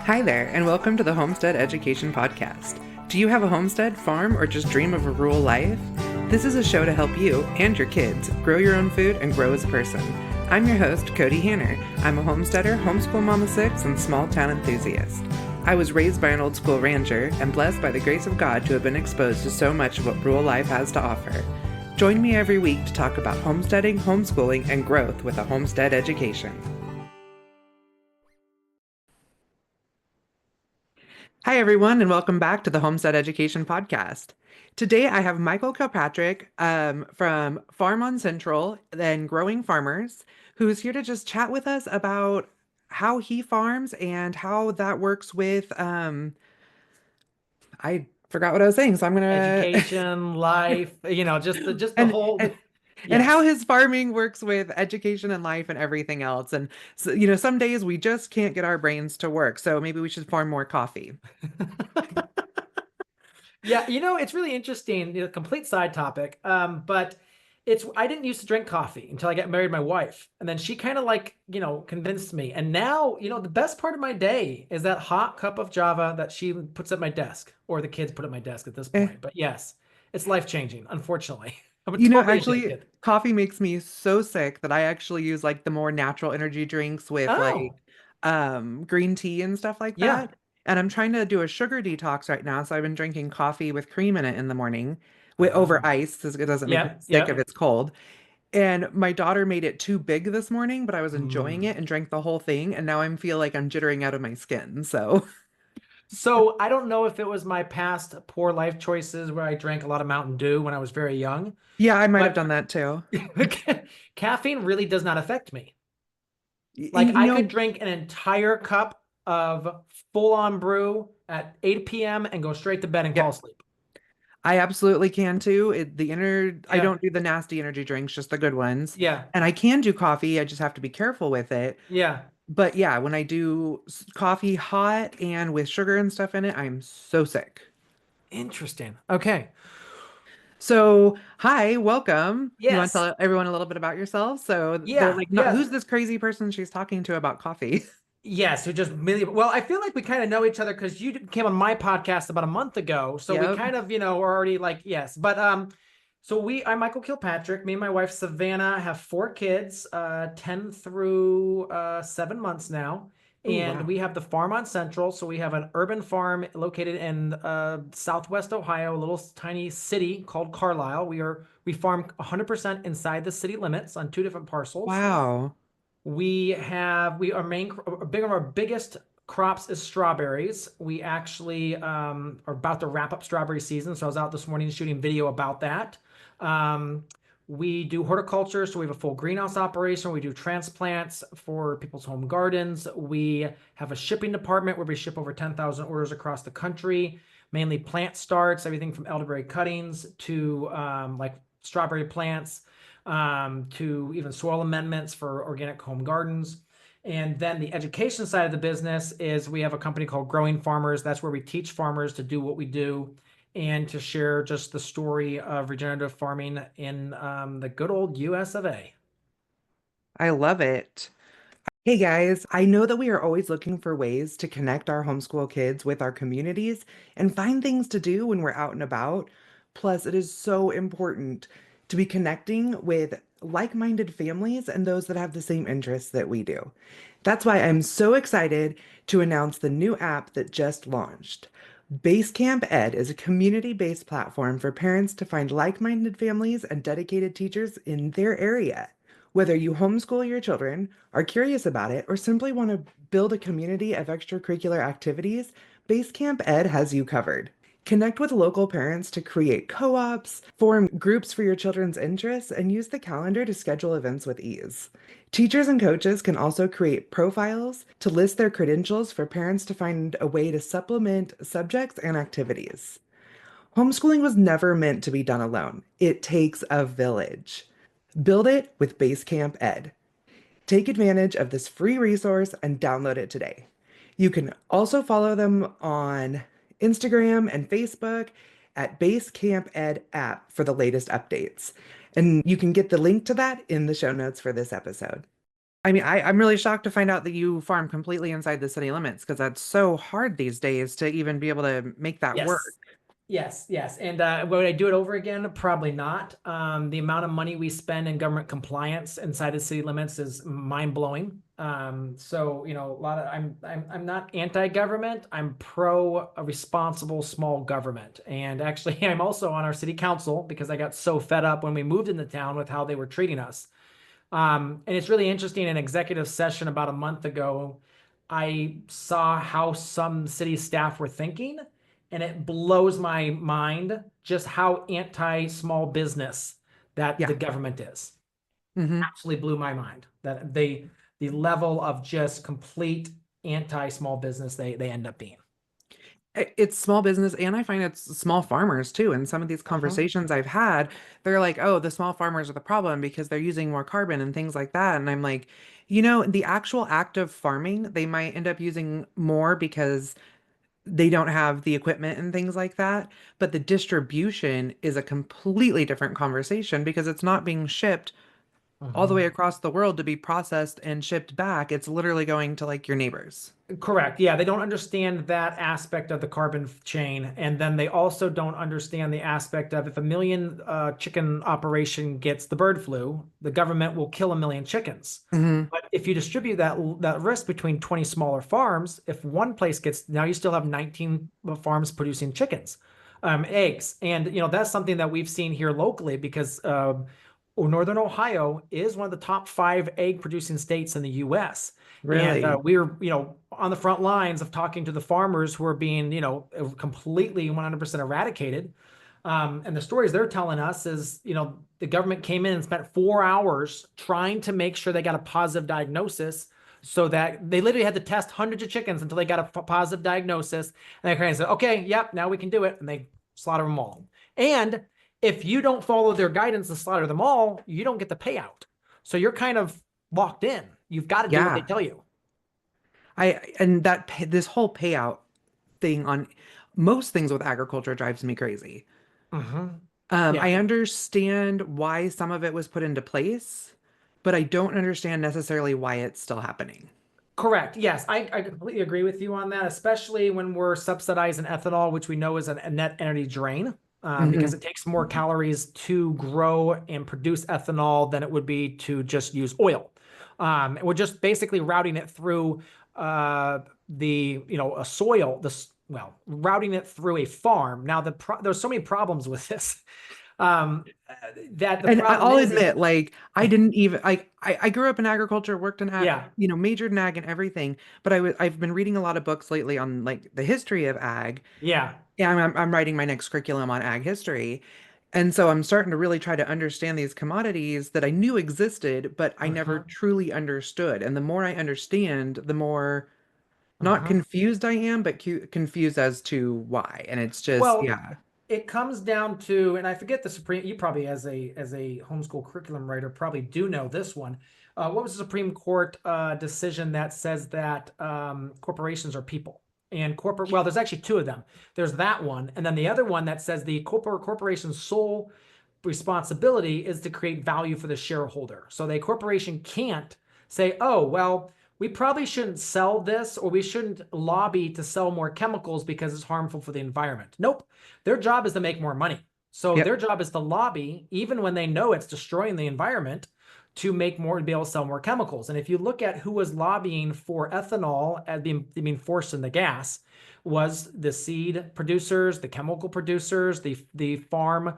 Hi there, and welcome to the Homestead Education Podcast. Do you have a homestead, farm, or just dream of a rural life? This is a show to help you and your kids grow your own food and grow as a person. I'm your host, Kody Hanner. I'm a homesteader, homeschool mom of six, and small town enthusiast. I was raised by an old school rancher and blessed by the grace of God to have been exposed to so much of what rural life has to offer. Join me every week to talk about homesteading, homeschooling, and growth with a homestead education. Hi, everyone, and welcome back to the Homestead Education Podcast. Today, I have Michael Kilpatrick from Farm on Central, then Growing Farmers, who's here to just chat with us about how he farms and how that works with, I forgot what I was saying, so I'm gonna, Education, life, just the and, whole. and and how Yes. his farming works with education and life and everything else. And so, some days we just can't get our brains to work, so maybe we should farm more coffee. Yeah, it's really interesting, complete side topic. But I didn't used to drink coffee until I got married to my wife. And then she kind of convinced me. And now, the best part of my day is that hot cup of Java that she puts at my desk, or the kids put at my desk at this Eh, point. But yes, it's life-changing, unfortunately. I'm totally Actually, addicted. coffee makes me so sick that I actually use like the more natural energy drinks with like Oh, green tea and stuff like yeah. that. And I'm trying to do a sugar detox right now, so I've been drinking coffee with cream in it in the morning with over Oh, ice because it doesn't make me yeah, sick if yeah. it's cold. And my daughter made it too big this morning, but I was enjoying Mm. it and drank the whole thing, and now I feel like I'm jittering out of my skin. So, So I don't know if it was my past poor life choices where I drank a lot of Mountain Dew when I was very young, yeah, I might have but done that too. caffeine really does not affect me. And, Like I could drink an entire cup of full-on brew at 8 p.m. and go straight to bed and fall yep. asleep. I absolutely can too. I Yeah, don't do the nasty energy drinks, just the good ones. yeah, And I can do coffee, I just have to be careful with it. yeah. But yeah, when I do coffee hot and with sugar and stuff in it, I'm so sick. Interesting. Okay. So, hi, welcome. You want to Yes. tell everyone a little bit about yourself? So they're Yeah. like, not Yes. who's this crazy person she's talking to about coffee? Yes, who just really well, I feel like we kind of know each other because you came on my podcast about a month ago. So we Yep. kind of, are already like, yes. But so I'm Michael Kilpatrick. Me and my wife Savannah have four kids, 10 through 7 months now. Oh, And wow. we have the farm on Central. So we have an urban farm located in Southwest Ohio, a little tiny city called Carlisle. We farm 100% inside the city limits on two different parcels. Wow. Big of our biggest crops is strawberries. We actually are about to wrap up strawberry season, so I was out this morning shooting video about that. Um, we do horticulture, so we have a full greenhouse operation. We do transplants for people's home gardens. We have a shipping department where we ship over 10,000 orders across the country, mainly plant starts, everything from elderberry cuttings to like strawberry plants, to even soil amendments for organic home gardens. And then the education side of the business is we have a company called Growing Farmers. That's where we teach farmers to do what we do and to share just the story of regenerative farming in the good old US of A. I love it. Hey guys, I know that we are always looking for ways to connect our homeschool kids with our communities and find things to do when we're out and about. Plus, it is so important to be connecting with like-minded families and those that have the same interests that we do. That's why I'm so excited to announce the new app that just launched. Basecamp Ed is a community-based platform for parents to find like-minded families and dedicated teachers in their area. Whether you homeschool your children, are curious about it, or simply want to build a community of extracurricular activities, Basecamp Ed has you covered. Connect with local parents to create co-ops, form groups for your children's interests, and use the calendar to schedule events with ease. Teachers and coaches can also create profiles to list their credentials for parents to find a way to supplement subjects and activities. Homeschooling was never meant to be done alone. It takes a village. Build it with Basecamp Ed. Take advantage of this free resource and download it today. You can also follow them on Instagram and Facebook at Basecamp Ed app for the latest updates. And you can get the link to that in the show notes for this episode. I mean, I'm really shocked to find out that you farm completely inside the city limits because that's so hard these days to even be able to make that work. Yes. Yes, yes. And would I do it over again? Probably not. The amount of money we spend in government compliance inside the city limits is mind-blowing. So, you know, a lot of I'm not anti-government. I'm pro a responsible small government. And actually, I'm also on our city council because I got so fed up when we moved into town with how they were treating us. And it's really interesting. In an executive session about a month ago, I saw how some city staff were thinking, and it blows my mind just how anti-small business that the Yeah. government is. Hmm. Absolutely blew my mind that the level of just complete anti-small business they end up being. It's small business, and I find it's small farmers too. In some of these Mhm. conversations I've had, they're like, oh, the small farmers are the problem because they're using more carbon and things like that. And I'm like, the actual act of farming, they might end up using more because they don't have the equipment and things like that. But the distribution is a completely different conversation because it's not being shipped all the way Mhm. across the world to be processed and shipped back. It's literally going to like your neighbors. Correct. Yeah, they don't understand that aspect of the carbon chain. And then they also don't understand the aspect of if a million chicken operation gets the bird flu, the government will kill a million chickens. Hmm. But if you distribute that risk between 20 smaller farms, if one place gets, now you still have 19 farms producing chickens, eggs. And, you know, that's something that we've seen here locally because Northern Ohio is one of the top 5 egg producing states in the US. And Really? we're, you know, on the front lines of talking to the farmers who are being, you know, completely 100% eradicated. And the stories they're telling us is, you know, the government came in and spent 4 hours trying to make sure they got a positive diagnosis so that they literally had to test hundreds of chickens until they got a positive diagnosis. And they kind of said, okay, yep, now we can do it. And they slaughter them all. And if you don't follow their guidance and slaughter them all, you don't get the payout. So you're kind of locked in. You've got to do what they Yeah. tell you. And this whole payout thing on most things with agriculture drives me crazy. Mm-hmm. I Yeah, understand why some of it was put into place, but I don't understand necessarily why it's still happening. correct. Yes, I completely agree with you on that, especially when we're subsidizing ethanol, which we know is a net energy drain, because Hmm. it takes more calories to grow and produce ethanol than it would be to just use oil. We're just basically routing it through you know, a soil, well, routing it through a farm. Now, there's so many problems with this. That the And problem I'll is, admit, like, I didn't even like I grew up in agriculture, worked in yeah, majored in ag and everything, but I've been reading a lot of books lately on like the history of ag. yeah. Yeah, I'm writing my next curriculum on ag history. And so I'm starting to really try to understand these commodities that I knew existed, but I never Uh-huh. truly understood. And the more I understand, the more not Uh-huh. confused I am, but confused as to why. And it's just, Well, yeah. it comes down to, and I forget the Supreme, you probably as a homeschool curriculum writer probably do know this one. What was the Supreme Court decision that says that corporations are people? And corporate, well, there's actually two of them. There's that one, and then the other one that says the corporation's sole responsibility is to create value for the shareholder. So the corporation can't say, oh, well, we probably shouldn't sell this or we shouldn't lobby to sell more chemicals because it's harmful for the environment. Nope. Their job is to make more money. So Yep. their job is to lobby, even when they know it's destroying the environment, to make more, to be able to sell more chemicals. And if you look at who was lobbying for ethanol as being forced in the gas, was the seed producers, the chemical producers, the farm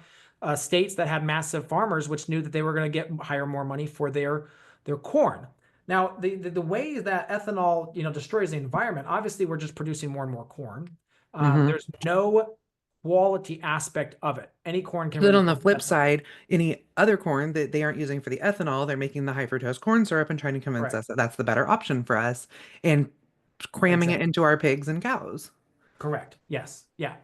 states that had massive farmers, which knew that they were going to get hire more money for their corn. Now, the way that ethanol, you know, destroys the environment, obviously we're just producing more and more corn. Hmm. There's no quality aspect of it. Any corn can Then really on the produce flip ethanol. side, any other corn that they aren't using for the ethanol, they're making the high fructose corn syrup and trying to convince Correct. us that that's the better option for us and cramming it Exactly. into our pigs and cows. Correct. Yes. Yeah.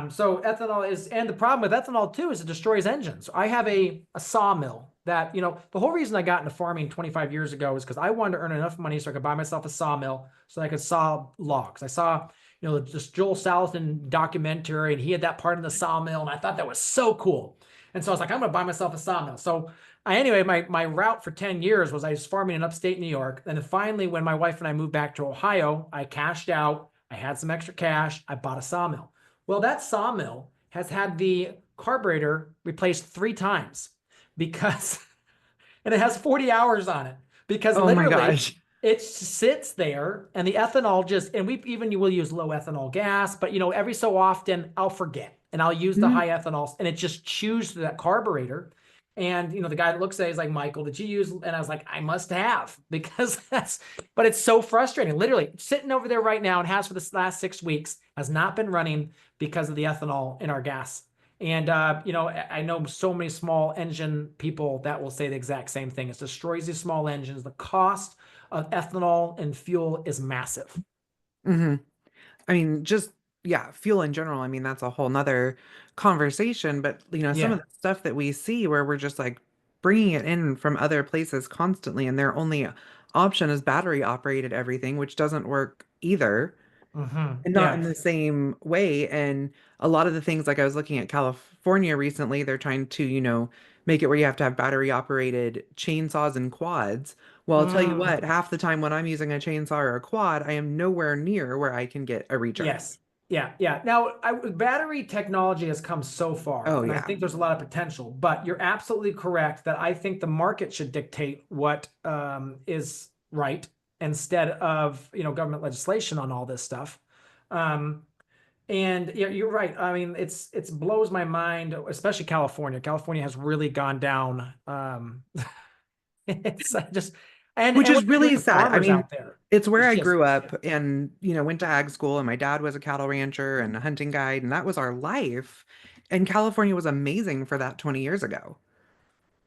So ethanol is, and the problem with ethanol too is it destroys engines. I have a sawmill that, you know, the whole reason I got into farming 25 years ago is because I wanted to earn enough money so I could buy myself a sawmill so I could saw logs. I saw, you know, this Joel Salatin documentary and he had that part in the sawmill and I thought that was so cool. And so I was like, I'm going to buy myself a sawmill. So Anyway, my route for 10 years was I was farming in upstate New York. And then finally, when my wife and I moved back to Ohio, I cashed out. I had some extra cash. I bought a sawmill. Well, that sawmill has had the carburetor replaced 3 times because and it has 40 hours on it because Oh my literally gosh. it sits there and the ethanol just, and we even you will use low ethanol gas, but every so often I'll forget and I'll use the Mhm. high ethanol and it just chews through that carburetor. And the guy that looks at it is like, Michael, did you use? And I was like, I must have because but it's so frustrating. Literally sitting over there right now and has for the last 6 weeks, has not been running because of the ethanol in our gas. And I know so many small engine people that will say the exact same thing. It destroys these small engines. The cost of ethanol and fuel is massive. Mhm. I mean, just yeah, fuel in general. I mean, that's a whole nother conversation. But some of Yeah. the stuff that we see where we're just like bringing it in from other places constantly, and their only option is battery operated everything, which doesn't work either, and not in Yeah. the same way. And a lot of the things, like I was looking at California recently, they're trying to, make it where you have to have battery operated chainsaws and quads. Well, I'll tell you what, Mm. half the time when I'm using a chainsaw or a quad, I am nowhere near where I can get a recharge. Yes. Yeah. Yeah. Now, battery technology has come so far, Oh and I yeah. think there's a lot of potential. But you're absolutely correct that I think the market should dictate what is right instead of government legislation on all this stuff. Um, And yeah, you're right. I mean, it's blows my mind, especially California. California has really gone down. It's just Which and is what they're doing really to sad. I farmers mean, out there it's where is I just grew yeah, up and, went to ag school, and my dad was a cattle rancher and a hunting guide, and that was our life. And California was amazing for that 20 years ago.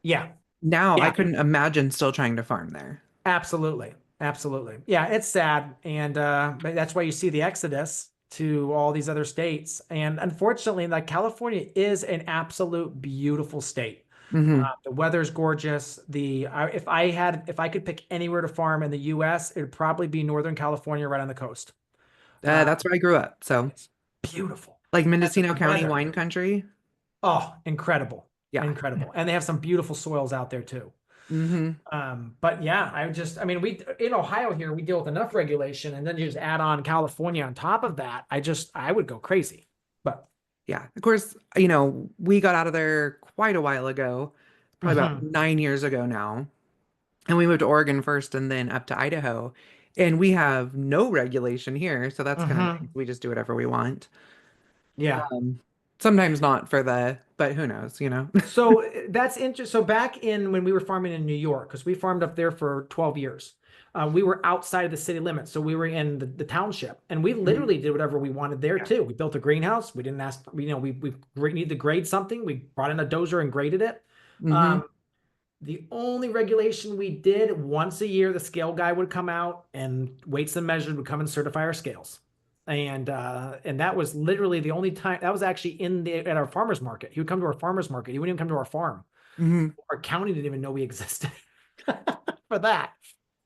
yeah, Now I yeah, couldn't imagine still trying to farm there. absolutely, absolutely. Yeah, it's sad, and but that's why you see the exodus to all these other states. And unfortunately, like California is an absolute beautiful state. Hmm. The weather's gorgeous. If I could pick anywhere to farm in the U.S., it'd probably be Northern California, right on the coast. Uh, That's where I grew up. So, it's beautiful, like and Mendocino the County weather, wine country. oh, incredible, Yeah. incredible, and they have some beautiful soils out there too. Hmm. But yeah, I mean, we in Ohio here we deal with enough regulation, and then you just add on California on top of that. I would go crazy. But Yeah. Of course, we got out of there quite a while ago, probably about mhm, 9 years ago now. And we moved to Oregon first and then up to Idaho. And we have no regulation here, so that's kind of nice. mhm, We just do whatever we want. yeah. Um, Sometimes not but who knows? So that's interesting. So back in when we were farming in New York, because we farmed up there for 12 years, we were outside of the city limits. So we were in the township and we Mhm. literally did whatever we wanted there Yeah. too. We built a greenhouse. We didn't ask, we needed to grade something. We brought in a dozer and graded it. Hmm. Um, the only regulation we did once a year, the scale guy would come out and weights and measures would come and certify our scales. And that was literally the only time that was actually at our farmers market. He would come to our farmers market. He wouldn't even come to our farm. Hmm. Our county didn't even know we existed for that.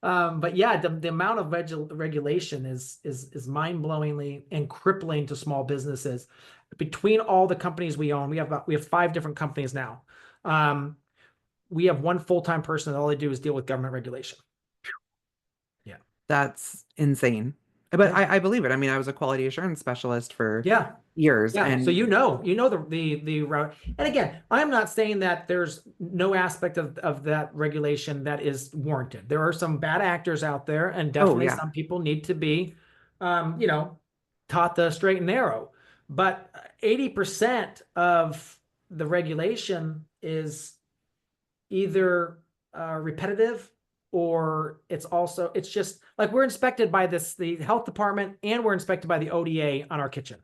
But yeah, the amount of regulation is mind-blowingly and crippling to small businesses. Between all the companies we own, we have 5 different companies now. Um, we have one full-time person that all they do is deal with government regulation. Yeah. That's insane. But Yeah. I believe it. I mean, I was a quality assurance specialist for Yeah. years, Yeah. So and the route. And again, I'm not saying that there's no aspect of that regulation that is warranted. There are some bad actors out there, and oh definitely yeah. some people need to be um, you know, taught the straight and narrow. But 80% of the regulation is either repetitive or it's just like we're inspected by the health department and we're inspected by the ODA on our kitchen.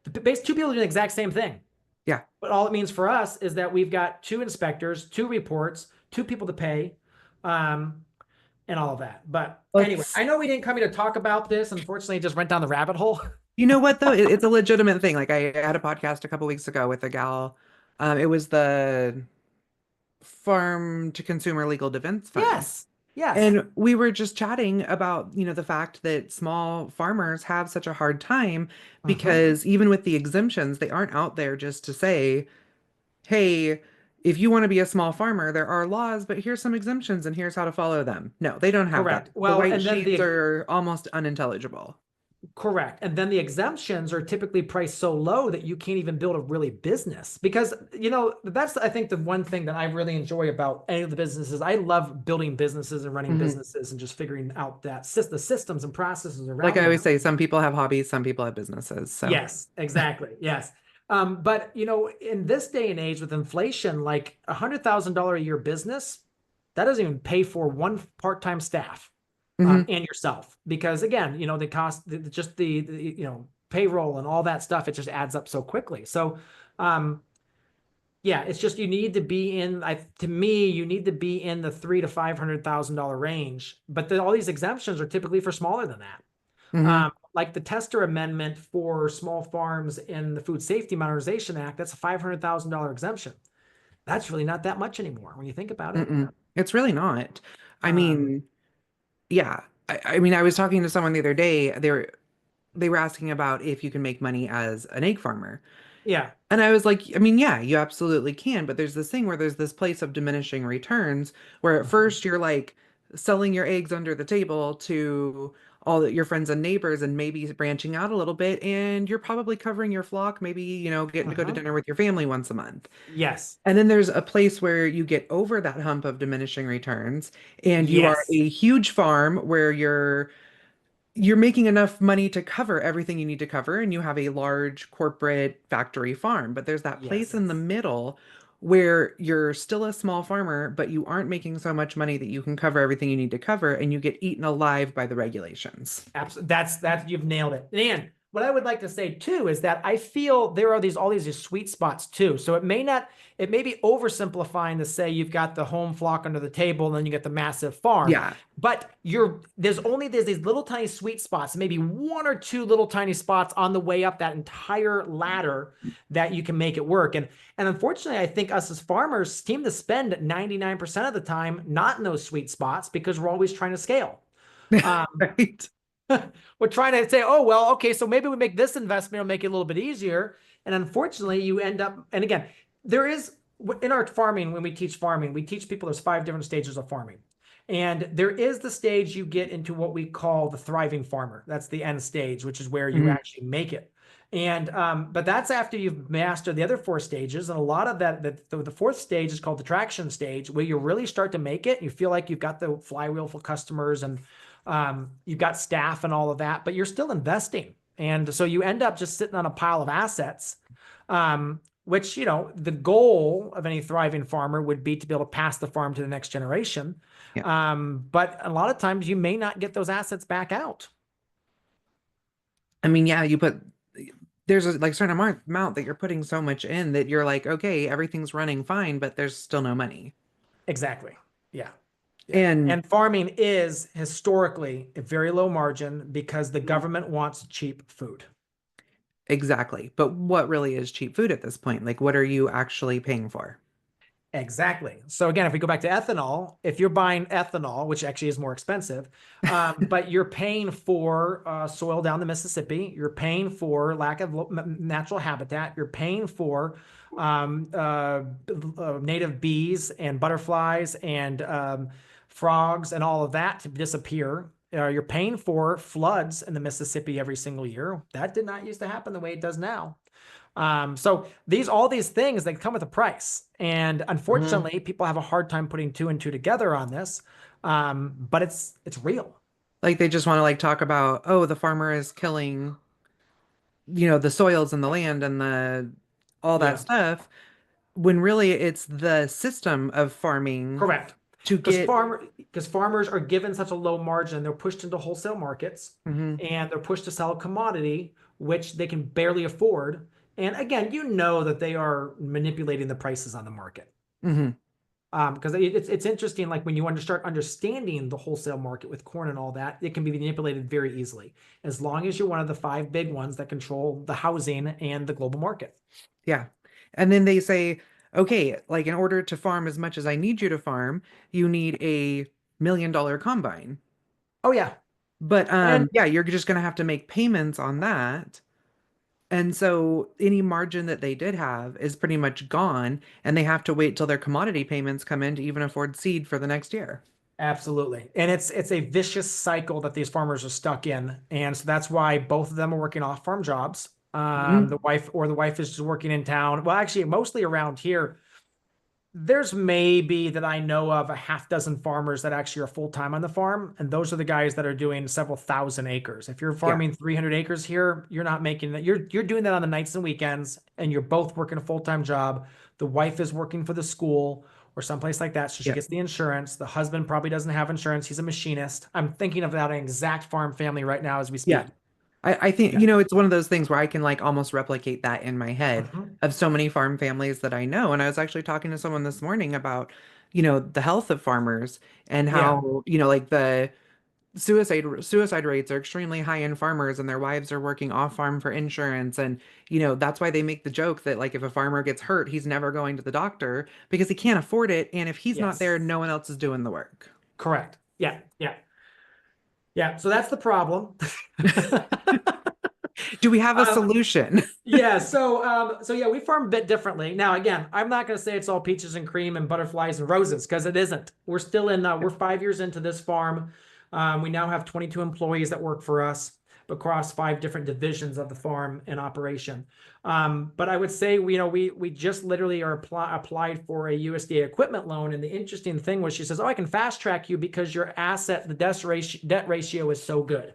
The base 2 people do the exact same thing. Yeah. But all it means for us is that we've got 2 inspectors, 2 reports, 2 people to pay, um, and all of that. But anyway, Let's I know we didn't come here to talk about this. Unfortunately, it just went down the rabbit hole. You know what though? It's a legitimate thing. Like I had a podcast a couple weeks ago with a gal. It was the Farm to Consumer Legal Defense Fund. Yes. Yes. And we were just chatting about, the fact that small farmers have such a hard time Hmm. because even with the exemptions, they aren't out there just to say, hey, if you want to be a small farmer, there are laws, but here's some exemptions and here's how to follow them. No, they don't have that. Correct. The Well, white and then sheets the are almost unintelligible. Correct. And then the exemptions are typically priced so low that you can't even build a really business because, that's, I think, the one thing that I really enjoy about any of the businesses. I love building businesses and running Mhm. businesses and just figuring out the systems and processes Like around I always them. say, some people have hobbies, some people have businesses. So, Yes, exactly. Yes. But in this day and age with inflation, like $100,000 a year business, that doesn't even pay for one part-time staff, mhm, and yourself. Because again, the cost, just the payroll and all that stuff, it just adds up so quickly. So, yeah, it's just you need to be to me, you need to be in the three to $500,000 range. But all these exemptions are typically for smaller than that. mhm, Like the tester amendment for small farms in the Food Safety Modernization Act, that's a $500,000 exemption. That's really not that much anymore when you think about it. mm-mm. It's really not. I Um, mean, yeah. I mean, I was talking to someone the other day. They were asking about if you can make money as an egg farmer. yeah. And I was like, I mean, yeah, you absolutely can, but there's this thing where there's this place of diminishing returns where at Mhm. first you're like selling your eggs under the table to your friends and neighbors and maybe branching out a little bit and you're probably covering your flock, maybe, getting to go to Uh-huh. dinner with your family once a month. Yes. And then there's a place where you get over that hump of diminishing returns and you are Yes. a huge farm where you're making enough money to cover everything you need to cover, and you have a large corporate factory farm. But there's that place Yes. in the middle where you're still a small farmer, but you aren't making so much money that you can cover everything you need to cover, and you get eaten alive by the regulations. Absolutely. That's you've nailed it. And what I would like to say too is that I feel there are these sweet spots too. So it may be oversimplifying to say you've got the home flock under the table and then you get the massive farm. Yeah. But there's these little tiny sweet spots, maybe one or two little tiny spots on the way up that entire ladder that you can make it work. And unfortunately, I think us as farmers seem to spend 99% of the time not in those sweet spots because we're always trying to scale. Um, Right. we're trying to say, oh, well, okay, so maybe we make this investment, it'll make it a little bit easier. And unfortunately, you end up, and again, there is in our farming, when we teach farming, we teach people there's 5 different stages of farming. And there is the stage you get into what we call the thriving farmer. That's the end stage, which is where you Mhm. actually make it. And but that's after you've mastered the other 4 stages. And a lot of that, the fourth stage is called the traction stage, where you really start to make it. You feel like you've got the flywheel for customers and you've got staff and all of that, but you're still investing. And so you end up just sitting on a pile of assets, which, the goal of any thriving farmer would be to be able to pass the farm to the next generation. Yeah. But a lot of times you may not get those assets back out. I mean, yeah, there's a like certain amount that you're putting so much in that you're like, okay, everything's running fine, but there's still no money. Exactly. Yeah. Yeah. And And farming is historically a very low margin because the government wants cheap food. exactly. But what really is cheap food at this point? Like, what are you actually paying for? Exactly. So again, if we go back to ethanol, if you're buying ethanol, which actually is more expensive, but you're paying for soil down the Mississippi, you're paying for lack of natural habitat, you're paying for native bees and butterflies and frogs and all of that to disappear. You're paying for floods in the Mississippi every single year. That did not used to happen the way it does now. So all these things they come with a price, and Mhm. unfortunately, people have a hard time putting two and two together on this. But it's real. Like they just want to like talk about, oh, the farmer is killing, the soils and the land and the all that Yeah, stuff, when really it's the system of farming correct. to get Because farmers are given such a low margin, they're pushed into wholesale markets, Mhm. and they're pushed to sell a commodity which they can barely afford. And again, you know that they are manipulating the prices on the market. Mhm. Because it's interesting, like when you start understanding the wholesale market with corn and all that, it can be manipulated very easily, as long as you're one of the 5 big ones that control the housing and the global market. Yeah. And then they say, okay, like in order to farm as much as I need you to farm, you need a $1 million combine. Oh yeah, But and yeah, you're just gonna have to make payments on that. And so any margin that they did have is pretty much gone, and they have to wait till their commodity payments come in to even afford seed for the next year. Absolutely. And it's a vicious cycle that these farmers are stuck in. And so that's why both of them are working off-farm jobs. Mhm. The wife is just working in town. Well, actually, mostly around here. There's maybe that I know of a half dozen farmers that actually are full time on the farm, and those are the guys that are doing several thousand acres. If you're Yeah. farming 300 acres here, you're not making that. You're doing that on the nights and weekends, and you're both working a full time job. The wife is working for the school or someplace like that, so she Yeah. gets the insurance. The husband probably doesn't have insurance. He's a machinist. I'm thinking of that exact farm family right now as we Yeah. speak. I think, Yeah. it's one of those things where I can like almost replicate that in my head Mhm. of so many farm families that I know. And I was actually talking to someone this morning about, the health of farmers and Yeah. how, like the suicide rates are extremely high in farmers and their wives are working off farm for insurance. And, that's why they make the joke that like if a farmer gets hurt, he's never going to the doctor because he can't afford it. And if he's not Yes. there, no one else is doing the work. Correct. Yeah. Yeah. Yeah. So that's the problem. Do we have a Um, solution? Yeah, so yeah, we farm a bit differently. Now, again, I'm not going to say it's all peaches and cream and butterflies and roses because it isn't. We're 5 years into this farm. We now have 22 employees that work for us across 5 different divisions of the farm and operation. But I would say we just literally applied for a USDA equipment loan, and the interesting thing was she says, "Oh, I can fast track you because your the debt ratio is so good."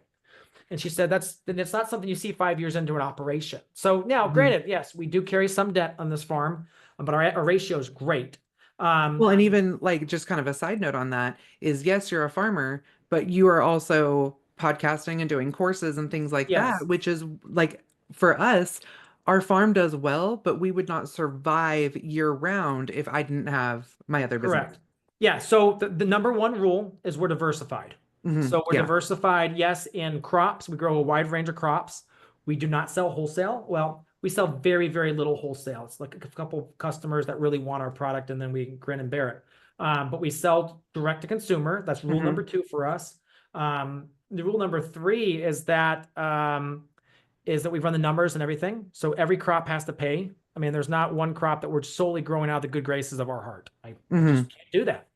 And she said it's not something you see 5 years into an operation. So now, Mhm. granted, yes, we do carry some debt on this farm, but our ratio is great. Um, Well, and even like just kind of a side note on that is yes, you're a farmer, but you are also podcasting and doing courses and things like that, yes, which is like for us, our farm does well, but we would not survive year round if I didn't have my other business. correct. Yeah. So the number one rule is we're diversified. So we're Yeah. diversified, yes, in crops. We grow a wide range of crops. We do not sell wholesale. Well, we sell very, very little wholesale. It's like a couple customers that really want our product, and then we grin and bear it. But we sell direct to consumer. That's rule number Hmm. 2 for us. The rule number 3 is that we run the numbers and everything. So every crop has to pay. I mean, there's not one crop that we're solely growing out of the good graces of our heart. I Hmm. just can't do that.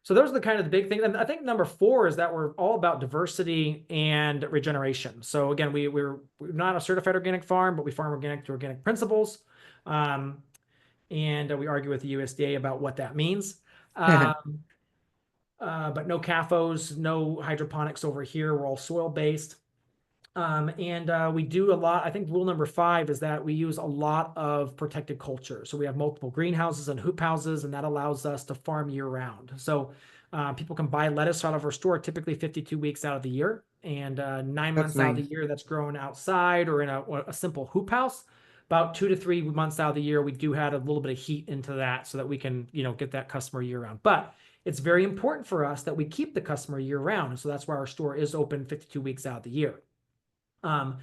So those are the kind of the big things. And I think number 4 is that we're all about diversity and regeneration. So again, we're not a certified organic farm, but we farm organic to organic principles. Um, and we argue with the USDA about what that means. Um, but no CAFOs, no hydroponics over here. We're all soil based. And we do a lot. I think rule number 5 is that we use a lot of protected culture. So we have multiple greenhouses and hoop houses, and that allows us to farm year round. So people can buy lettuce out of our store typically 52 weeks out of the year, and 9 That's months out of the nice. year that's grown outside or in a simple hoop house. About 2 to 3 months out of the year, we do add a little bit of heat into that so that we can, get that customer year round. But it's very important for us that we keep the customer year round. And so that's why our store is open 52 weeks out of the year. Um,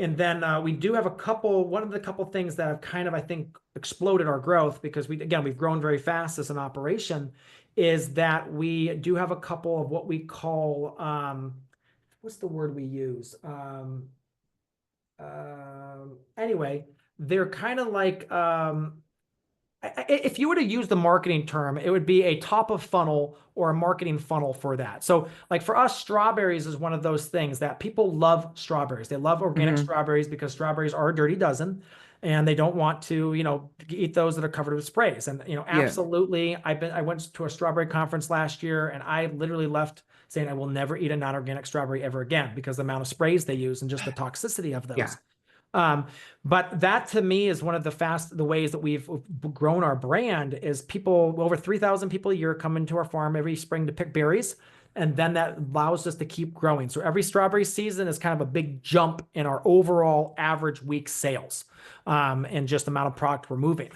and then we do have one of the couple things that have kind of, I think, exploded our growth because we've grown very fast as an operation, is that we do have a couple of what we call, what's the word we use? Anyway, they're kind of like, if you were to use the marketing term, it would be a top of funnel or a marketing funnel for that. So, like for us, strawberries is one of those things that people love strawberries. They love organic Hmm. strawberries because strawberries are a dirty dozen and they don't want to, eat those that are covered with sprays. And, Yeah. absolutely. I went to a strawberry conference last year and I literally left saying I will never eat a non-organic strawberry ever again because the amount of sprays they use and just the toxicity of Yeah. those. Um, but that to me is one of the ways that we've grown our brand is people, over 3,000 people a year come into our farm every spring to pick berries. And then that allows us to keep growing. So every strawberry season is kind of a big jump in our overall average week sales, and just the amount of product we're moving.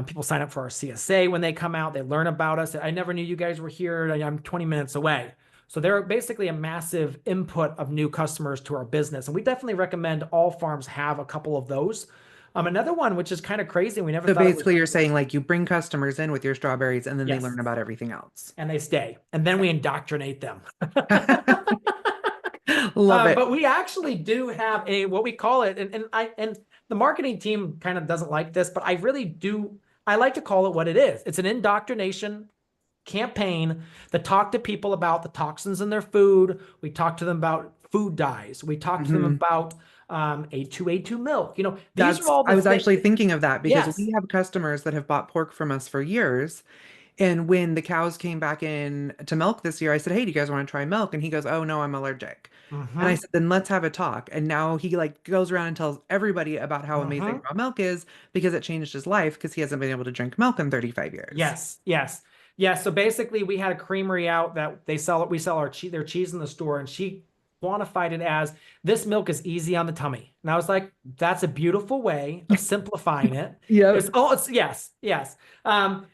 People sign up for our CSA when they come out. They learn about us. I never knew you guys were here. I'm 20 minutes away. So they're basically a massive input of new customers to our business. And we definitely recommend all farms have a couple of those. Another one, which is kind of crazy, we never So thought it was. basically, you're saying like you bring customers in with your strawberries and then they Yes, learn about everything else. and they stay. And then we indoctrinate them. Love it. But we actually do have a what we call it, and the marketing team kind of doesn't like this, but I really do. I like to call it what it is. It's an indoctrination campaign that talk to people about the toxins in their food. We talk to them about food dyes. We talk to them Mhm. about A2A2 milk. These are all I the was things. actually thinking of that because Yes. we have customers that have bought pork from us for years. And when the cows came back in to milk this year, I said, "Hey, do you guys want to try milk?" And he goes, "Oh no, I'm allergic." And I Mm-hmm. said, "Then let's have a talk." And now he like goes around and tells everybody about how amazing Mm-hmm. raw milk is because it changed his life because he hasn't been able to drink milk in 35 years. Yes, yes, yes. So basically, we had a creamery out that they sell it. We sell our cheese, their cheese in the store, and she quantified it as this milk is easy on the tummy. And I was like, that's a beautiful way of simplifying it. Yep. It's yes, yes. Um,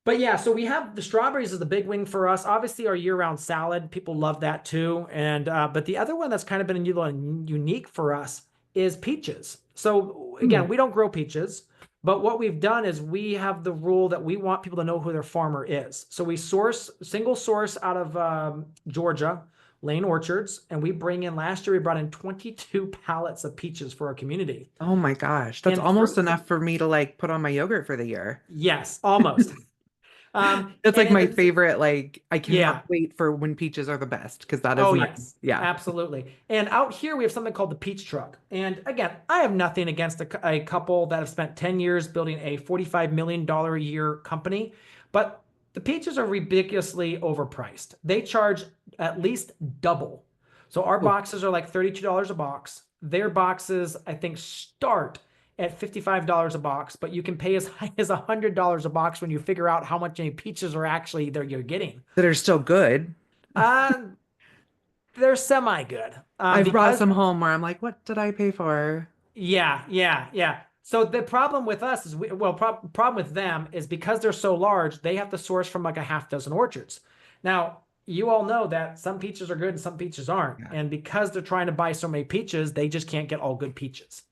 but yeah, so we have the strawberries is the big wing for us. Obviously, our year-round salad, people love that too. And but the other one that's kind of been a little unique for us is peaches. So Hmm. again, we don't grow peaches, but what we've done is we have the rule that we want people to know who their farmer is. So we source single source out of Georgia, Lane Orchards, and we bring in last year we brought in 22 pallets of peaches for our community. Oh my gosh. That's And almost through enough for me to like put on my yogurt for the year. yes, almost. That's And like in my the favorite, like I cannot yeah. wait for when peaches are the best because that is Oh, my, yes, yeah. absolutely. And out here, we have something called the Peach Truck. And again, I have nothing against a couple that have spent 10 years building a $45 million a year company, but the peaches are ridiculously overpriced. They charge at least double. So our Oh, boxes are like $32 a box. Their boxes, I think, start at $55 a box, but you can pay as high as $100 a box when you figure out how much any peaches are actually there you're getting. that are still good. Uh, they're semi good. I've brought Because some home where I'm like, what did I pay for? yeah. So the problem with us is problem with them is because they're so large, they have to source from like a half dozen orchards. Now, you all know that some peaches are good and some peaches aren't. Yeah. And because they're trying to buy so many peaches, they just can't get all good peaches.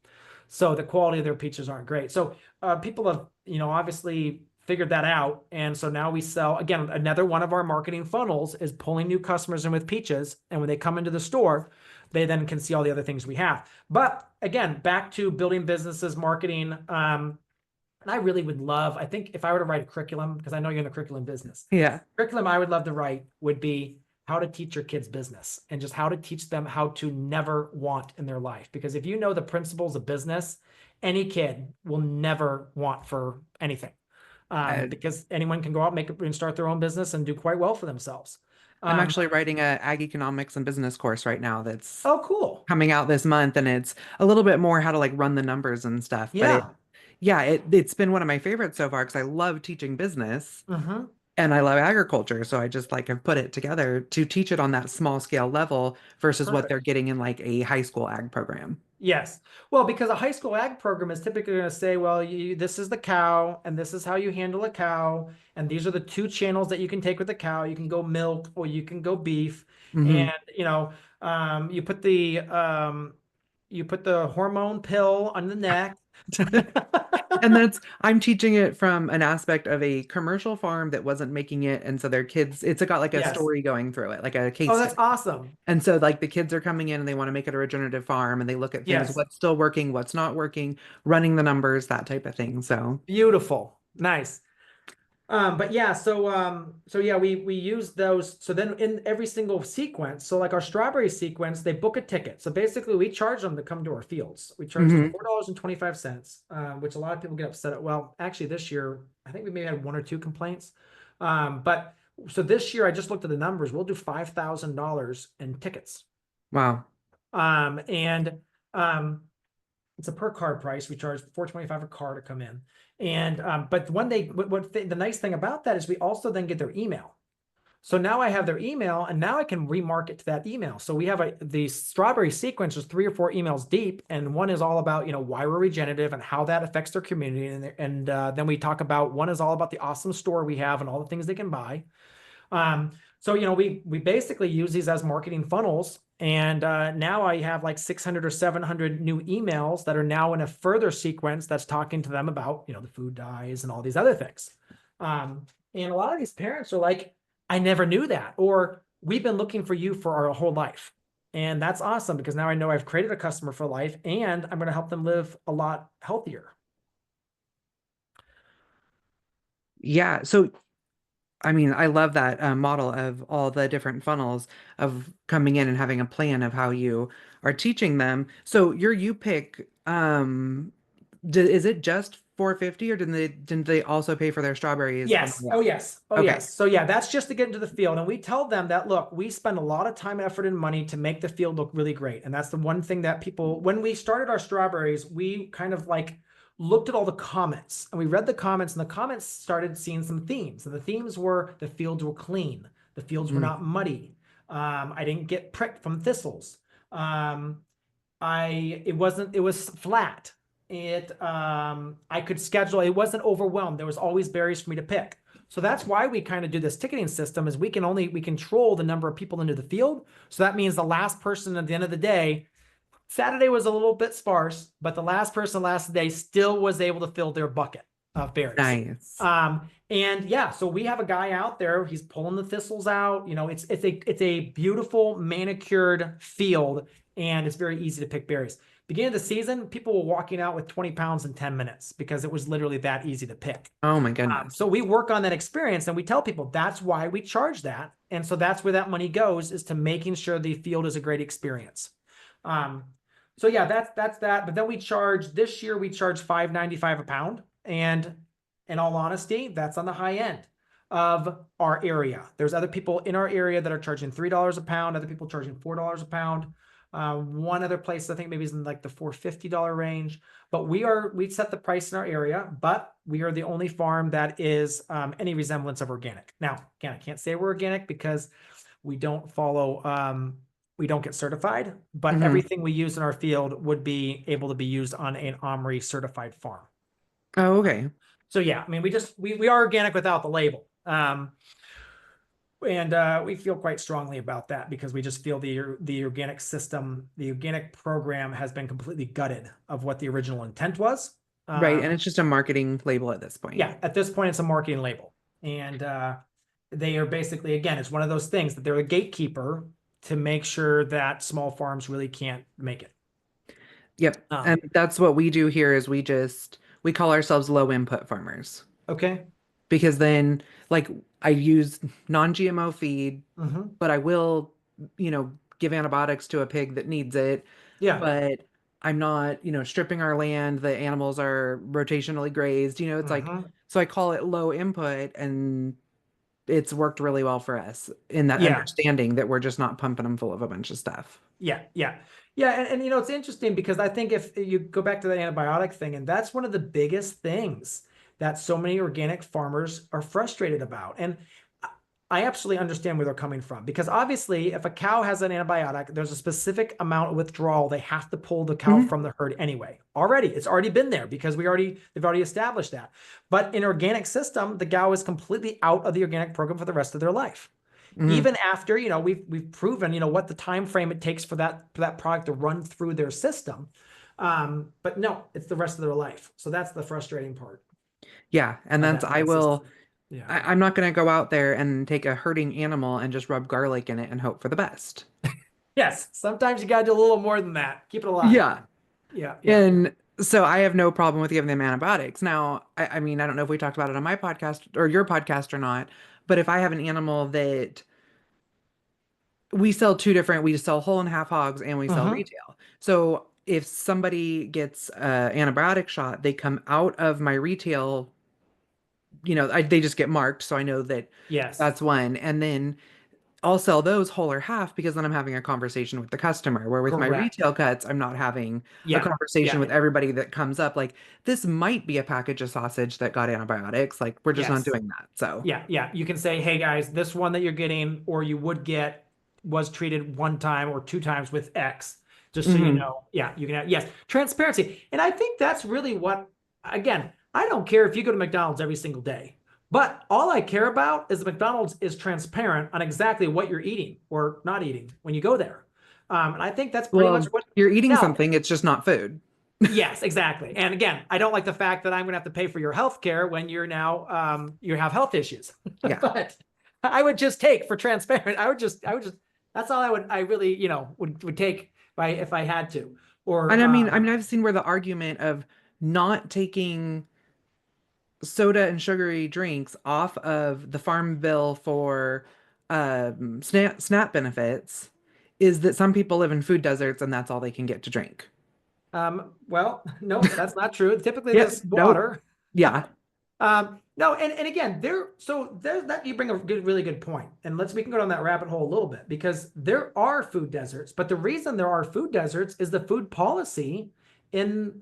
So the quality of their peaches aren't great. So people have, obviously figured that out. And so now we sell, again, another one of our marketing funnels is pulling new customers in with peaches. And when they come into the store, they then can see all the other things we have. But again, back to building businesses, marketing. And I really would love, I think if I were to write a curriculum, because I know you're in the curriculum business, Yeah. curriculum I would love to write would be how to teach your kids business and just how to teach them how to never want in their life. Because if you know the principles of business, any kid will never want for anything. I, Because anyone can go out, make and start their own business and do quite well for themselves. I'm Um, actually writing a ag economics and business course right now that's oh, cool. coming out this month and it's a little bit more how to like run the numbers and stuff. But Yeah. it's been one of my favorites so far because I love teaching business Hmm. and I love agriculture. So I just like have put it together to teach it on that small scale level versus what they're Perfect. getting in like a high school ag program. Yes. Well, because a high school ag program is typically going to say, well, this is the cow, and this is how you handle a cow, and these are the two channels that you can take with the cow. You can go milk or you can go beef, and Hmm. you put the hormone pill on the neck. And I'm teaching it from an aspect of a commercial farm that wasn't making it. And so their kids, it's got like a Yes. story going through it, like a case Oh, that's study. awesome. And so like the kids are coming in and they want to make it a regenerative farm and they look at things, Yes. what's still working, what's not working, running the numbers, that type of thing. So Beautiful. Nice. But yeah, so yeah, we use those. So then in every single sequence, so like our strawberry sequence, they book a ticket. So basically we charge them to come to our fields. We charge them hmm $4.25, which a lot of people get upset at. Well, actually this year, I think we maybe had one or two complaints. But so this year I just looked at the numbers. We'll do $5,000 in tickets. Wow. And it's a per card price. We charge $4.25 a car to come in. And but when the nice thing about that is we also then get their email. So now I have their email, and now I can remarket to that email. So we have the strawberry sequence is 3 or 4 emails deep, and one is all about why we're regenerative and how that affects their community, and then we talk about one is all about the awesome store we have and all the things they can buy. So we basically use these as marketing funnels, and now I have like 600 or 700 new emails that are now in a further sequence that's talking to them about the food dyes and all these other things. And a lot of these parents are like, I never knew that, or we've been looking for you for our whole life. And that's awesome because now I know I've created a customer for life and I'm going to help them live a lot healthier. Yeah. So, I mean, I love that model of all the different funnels of coming in and having a plan of how you are teaching them. So your you pick, is it just 450 or didn't they also pay for their strawberries on the Yes. way Oh, out? yes. Oh, Okay. yes. So yeah, that's just to get into the field. And we tell them that, look, we spend a lot of time, effort, and money to make the field look really great. And that's the one thing that people, when we started our strawberries, we kind of like looked at all the comments and we read the comments, and the comments started seeing some themes. And the themes were the fields were clean, the fields were Mm, not muddy. I didn't get pricked from thistles. Um, it was flat. I could schedule, it wasn't overwhelmed. There was always berries for me to pick. So that's why we kind of do this ticketing system is we control the number of people into the field. So that means the last person at the end of the day, Saturday was a little bit sparse, but the last person last day still was able to fill their bucket of berries. nice. And yeah, so we have a guy out there. He's pulling the thistles out. You know, it's a beautiful manicured field, and it's very easy to pick berries. Beginning of the season, people were walking out with 20 pounds in 10 minutes because it was literally that easy to pick. Oh my goodness. So we work on that experience, and we tell people that's why we charge that. And so that's where that money goes, is to making sure the field is a great experience. Um, so yeah, that's that. But then we charge this year, we charge $5.95 a pound. And in all honesty, that's on the high end of our area. There's other people in our area that are charging $3 a pound, other people charging $4 a pound. One other place I think maybe is in like the $450 range. But we set the price in our area, but we are the only farm that is any resemblance of organic. Now, again, I can't say we're organic because we don't follow, we don't get certified, but Hmm. everything we use in our field would be able to be used on an OMRI certified farm. Oh, okay. So yeah, I mean, we are organic without the label. And we feel quite strongly about that because we just feel the organic system, the organic program has been completely gutted of what the original intent was. Right. And Um, it's just a marketing label at this point. yeah, at this point, it's a marketing label. And they are basically, again, it's one of those things that they're a gatekeeper to make sure that small farms really can't make it. Yep. And Um, that's what we do here is we call ourselves low input farmers okay. because then like I use non-GMO feed, Hmm. but I will, give antibiotics to a pig that needs it, Yeah. but I'm not, stripping our land. The animals are rotationally grazed, it's like, Hmm. so I call it low input and it's worked really well for us in that Yeah. understanding that we're just not pumping them full of a bunch of stuff. Yeah, yeah, yeah, and you know it's interesting because I think if you go back to the antibiotic thing, and that's one of the biggest things that so many organic farmers are frustrated about, and I absolutely understand where they're coming from because obviously, if a cow has an antibiotic, there's a specific amount of withdrawal they have to pull the cow Hmm. from the herd anyway. Already, it's already been there because they've already established that. But in organic system, the cow is completely out of the organic program for the rest of their life Hmm. even after we've proven what the time frame it takes for that product to run through their system. But no, it's the rest of their life. So that's the frustrating part Yeah. And of that's, that system. Yeah. I'm not going to go out there and take a hurting animal and just rub garlic in it and hope for the best. Yes, sometimes you gotta do a little more than that. Keep it alive. Yeah. Yeah, yeah. And so I have no problem with giving them antibiotics. Now, I mean, I don't know if we talked about it on my podcast or your podcast or not, but if I have an animal that we sell whole and half hogs and we sell Hmm. retail. So if somebody gets an antibiotic shot, they come out of my retail, they just get marked. So I know that Yes. that's one. And then I'll sell those whole or half because then I'm having a conversation with the customer. Where with my Correct. retail cuts, I'm not having a Yeah. conversation Yeah. with everybody that comes up. Like, this might be a package of sausage that got antibiotics. Like, we're just not Yes. doing that. So, Yeah, yeah. You can say, hey guys, this one that you're getting or you would get was treated one time or two times with X, just so you mhm. know. Yeah, you can have, yes, transparency. And I think that's really what, again, I don't care if you go to McDonald's every single day, but all I care about is McDonald's is transparent on exactly what you're eating or not eating when you go there. And I think that's pretty much Well, what, you're eating now, something, it's just not food. yes, exactly. And again, I don't like the fact that I'm going to have to pay for your health care when you're now you have health issues. Yeah. But I would just take for transparent. I would just That's all I really, would take if I had to. Or And I mean, I've seen where the argument of not taking soda and sugary drinks off of the farm bill for SNAP benefits is that some people live in food deserts and that's all they can get to drink. well, no, that's not true. Typically, Yep. there's Nope. water. Yeah. No, and again, there's that you bring a really good point, and we can go down that rabbit hole a little bit because there are food deserts, but the reason there are food deserts is the food policy in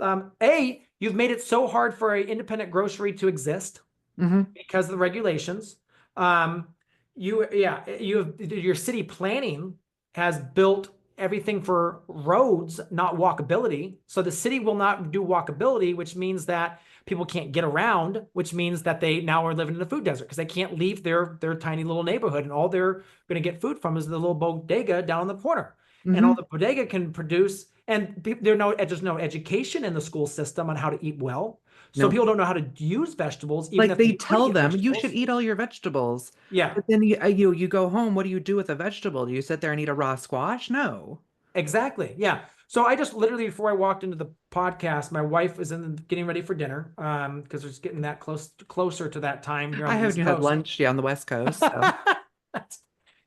you've made it so hard for an independent grocery to exist Hmm. because of the regulations. Um, you have your city planning has built everything for roads, not walkability. So the city will not do walkability, which means that people can't get around, which means that they now are living in a food desert because they can't leave their tiny little neighborhood, and all they're going to get food from is the little bodega down in the corner. And all Hmm. the bodega can produce, and there's no education in the school system on how to eat well. So Nope. people don't know how to use vegetables, even Like if they they could tell get them you should vegetables. eat all your vegetables, Yeah, but then you go home. What do you do with a vegetable? Do you sit there and eat a raw squash? No. exactly. Yeah. So I just literally before I walked into the podcast, my wife was getting ready for dinner because it's getting that closer to that time here on I the East haven't had Coast. lunch, yeah, on the West Coast, so.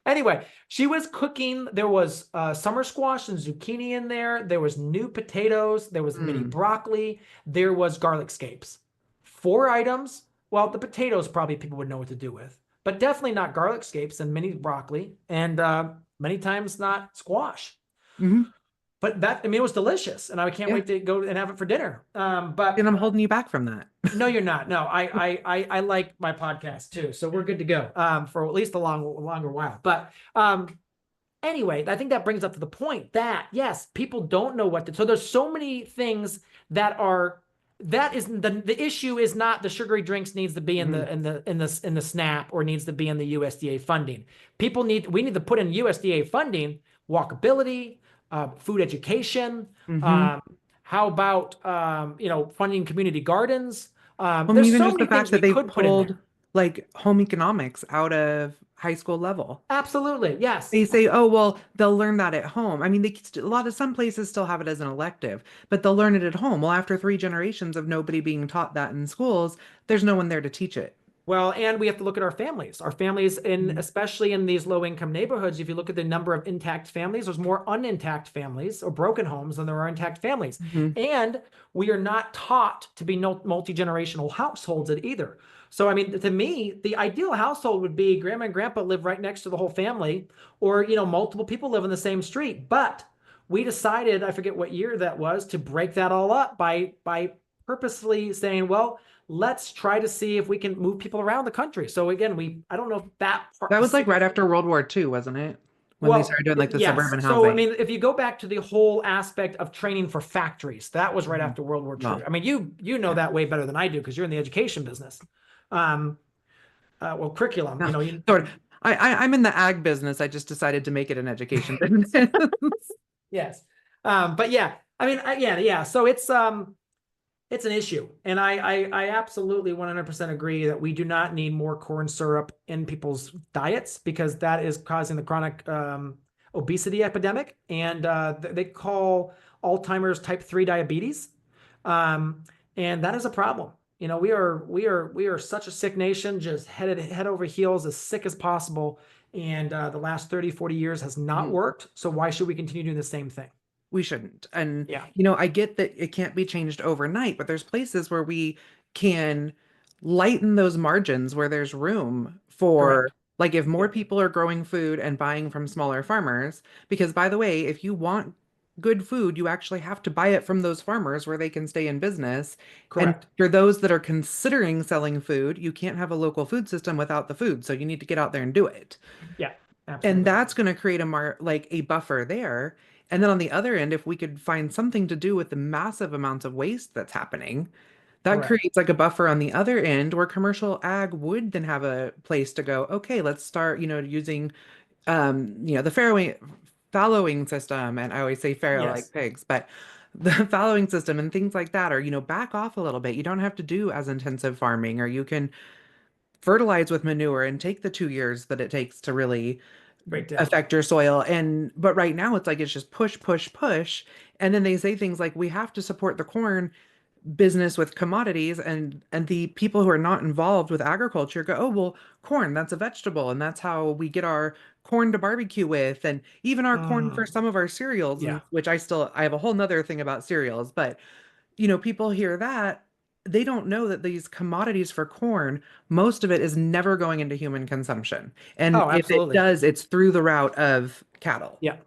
Anyway, she was cooking. There was summer squash and zucchini in there. There was new potatoes. There was mini Mm. broccoli. There was garlic scapes. Four items. Well, the potatoes probably people would know what to do with, but definitely not garlic scapes and mini broccoli, and many times not squash. Hmm. But I mean, it was delicious, and I can't Yeah. wait to go and have it for dinner. But And I'm holding you back from that. no, you're not. No, I like my podcast too, so we're good to go for at least a longer while. But anyway, I think that brings up to the point that yes, people don't know what to. So there's so many things that are that is the issue is not the sugary drinks needs to be in Hmm. the SNAP or needs to be in the USDA funding. We need to put in USDA funding, walkability, food education. Hmm. Um, how about funding community gardens? I mean, There's even so just the many fact things that we they've could put in pulled there. like home economics out of high school level. Absolutely, yes. They say, oh, well, they'll learn that at home. I mean, a lot of some places still have it as an elective, but they'll learn it at home. Well, after 3 generations of nobody being taught that in schools, there's no one there to teach it. Well, and we have to look at our families. Our families Mhm. especially in these low income neighborhoods, if you look at the number of intact families, there's more unintact families or broken homes than there are intact families. Mhm. And we are not taught to be multi-generational households either. So, I mean, to me, the ideal household would be grandma and grandpa live right next to the whole family, or, multiple people live in the same street. But we decided, I forget what year that was, to break that all up by purposefully saying, well, let's try to see if we can move people around the country. So again, I don't know if that part That was like right specifically. after World War II, wasn't it? When they Well, started doing like the yes. suburban So I housing. mean, if you go back to the whole aspect of training for factories, that was right Mhm. after World War II. Well, I mean, you know yeah. that way better than I do because you're in the education business. Um, well, curriculum, No, sort of. I'm in the ag business. I just decided to make it an education business. yes. But yeah, I mean, yeah. So it's an issue. And I absolutely 100% agree that we do not need more corn syrup in people's diets because that is causing the chronic obesity epidemic. And they call Alzheimer's type 3 diabetes. Um, and that is a problem. We are such a sick nation, just head over heels, as sick as possible. And the last 30, 40 years has not Mhm. worked. So why should we continue doing the same thing? We shouldn't. And, Yeah, I get that it can't be changed overnight, but there's places where we can lighten those margins where there's room for, correct. like, if more Yeah, people are growing food and buying from smaller farmers, because by the way, if you want good food, you actually have to buy it from those farmers where they can stay in business. And correct. for those that are considering selling food, you can't have a local food system without the food. So you need to get out there and do it. Yeah, And absolutely. that's going to create like a buffer there. And then on the other end, if we could find something to do with the massive amounts of waste that's happening, that Correct. creates like a buffer on the other end where commercial ag would then have a place to go, okay, let's start, using the fallowing system. And I always say farrow like Yes. pigs, but the fallowing system and things like that, or, back off a little bit. You don't have to do as intensive farming, or you can fertilize with manure and take the 2 years that it takes to really break down. affect your soil. And but right now it's like it's just push, push, push. And then they say things like we have to support the corn business with commodities, and the people who are not involved with agriculture go, oh well, corn, that's a vegetable, and that's how we get our corn to barbecue with, and even our corn for Mm, some of our cereals, and yeah. which I have a whole nother thing about cereals, but people hear that, they don't know that these commodities for corn, most of it is never going into human consumption. And Oh, if it absolutely. does, it's through the route of cattle. Yeah.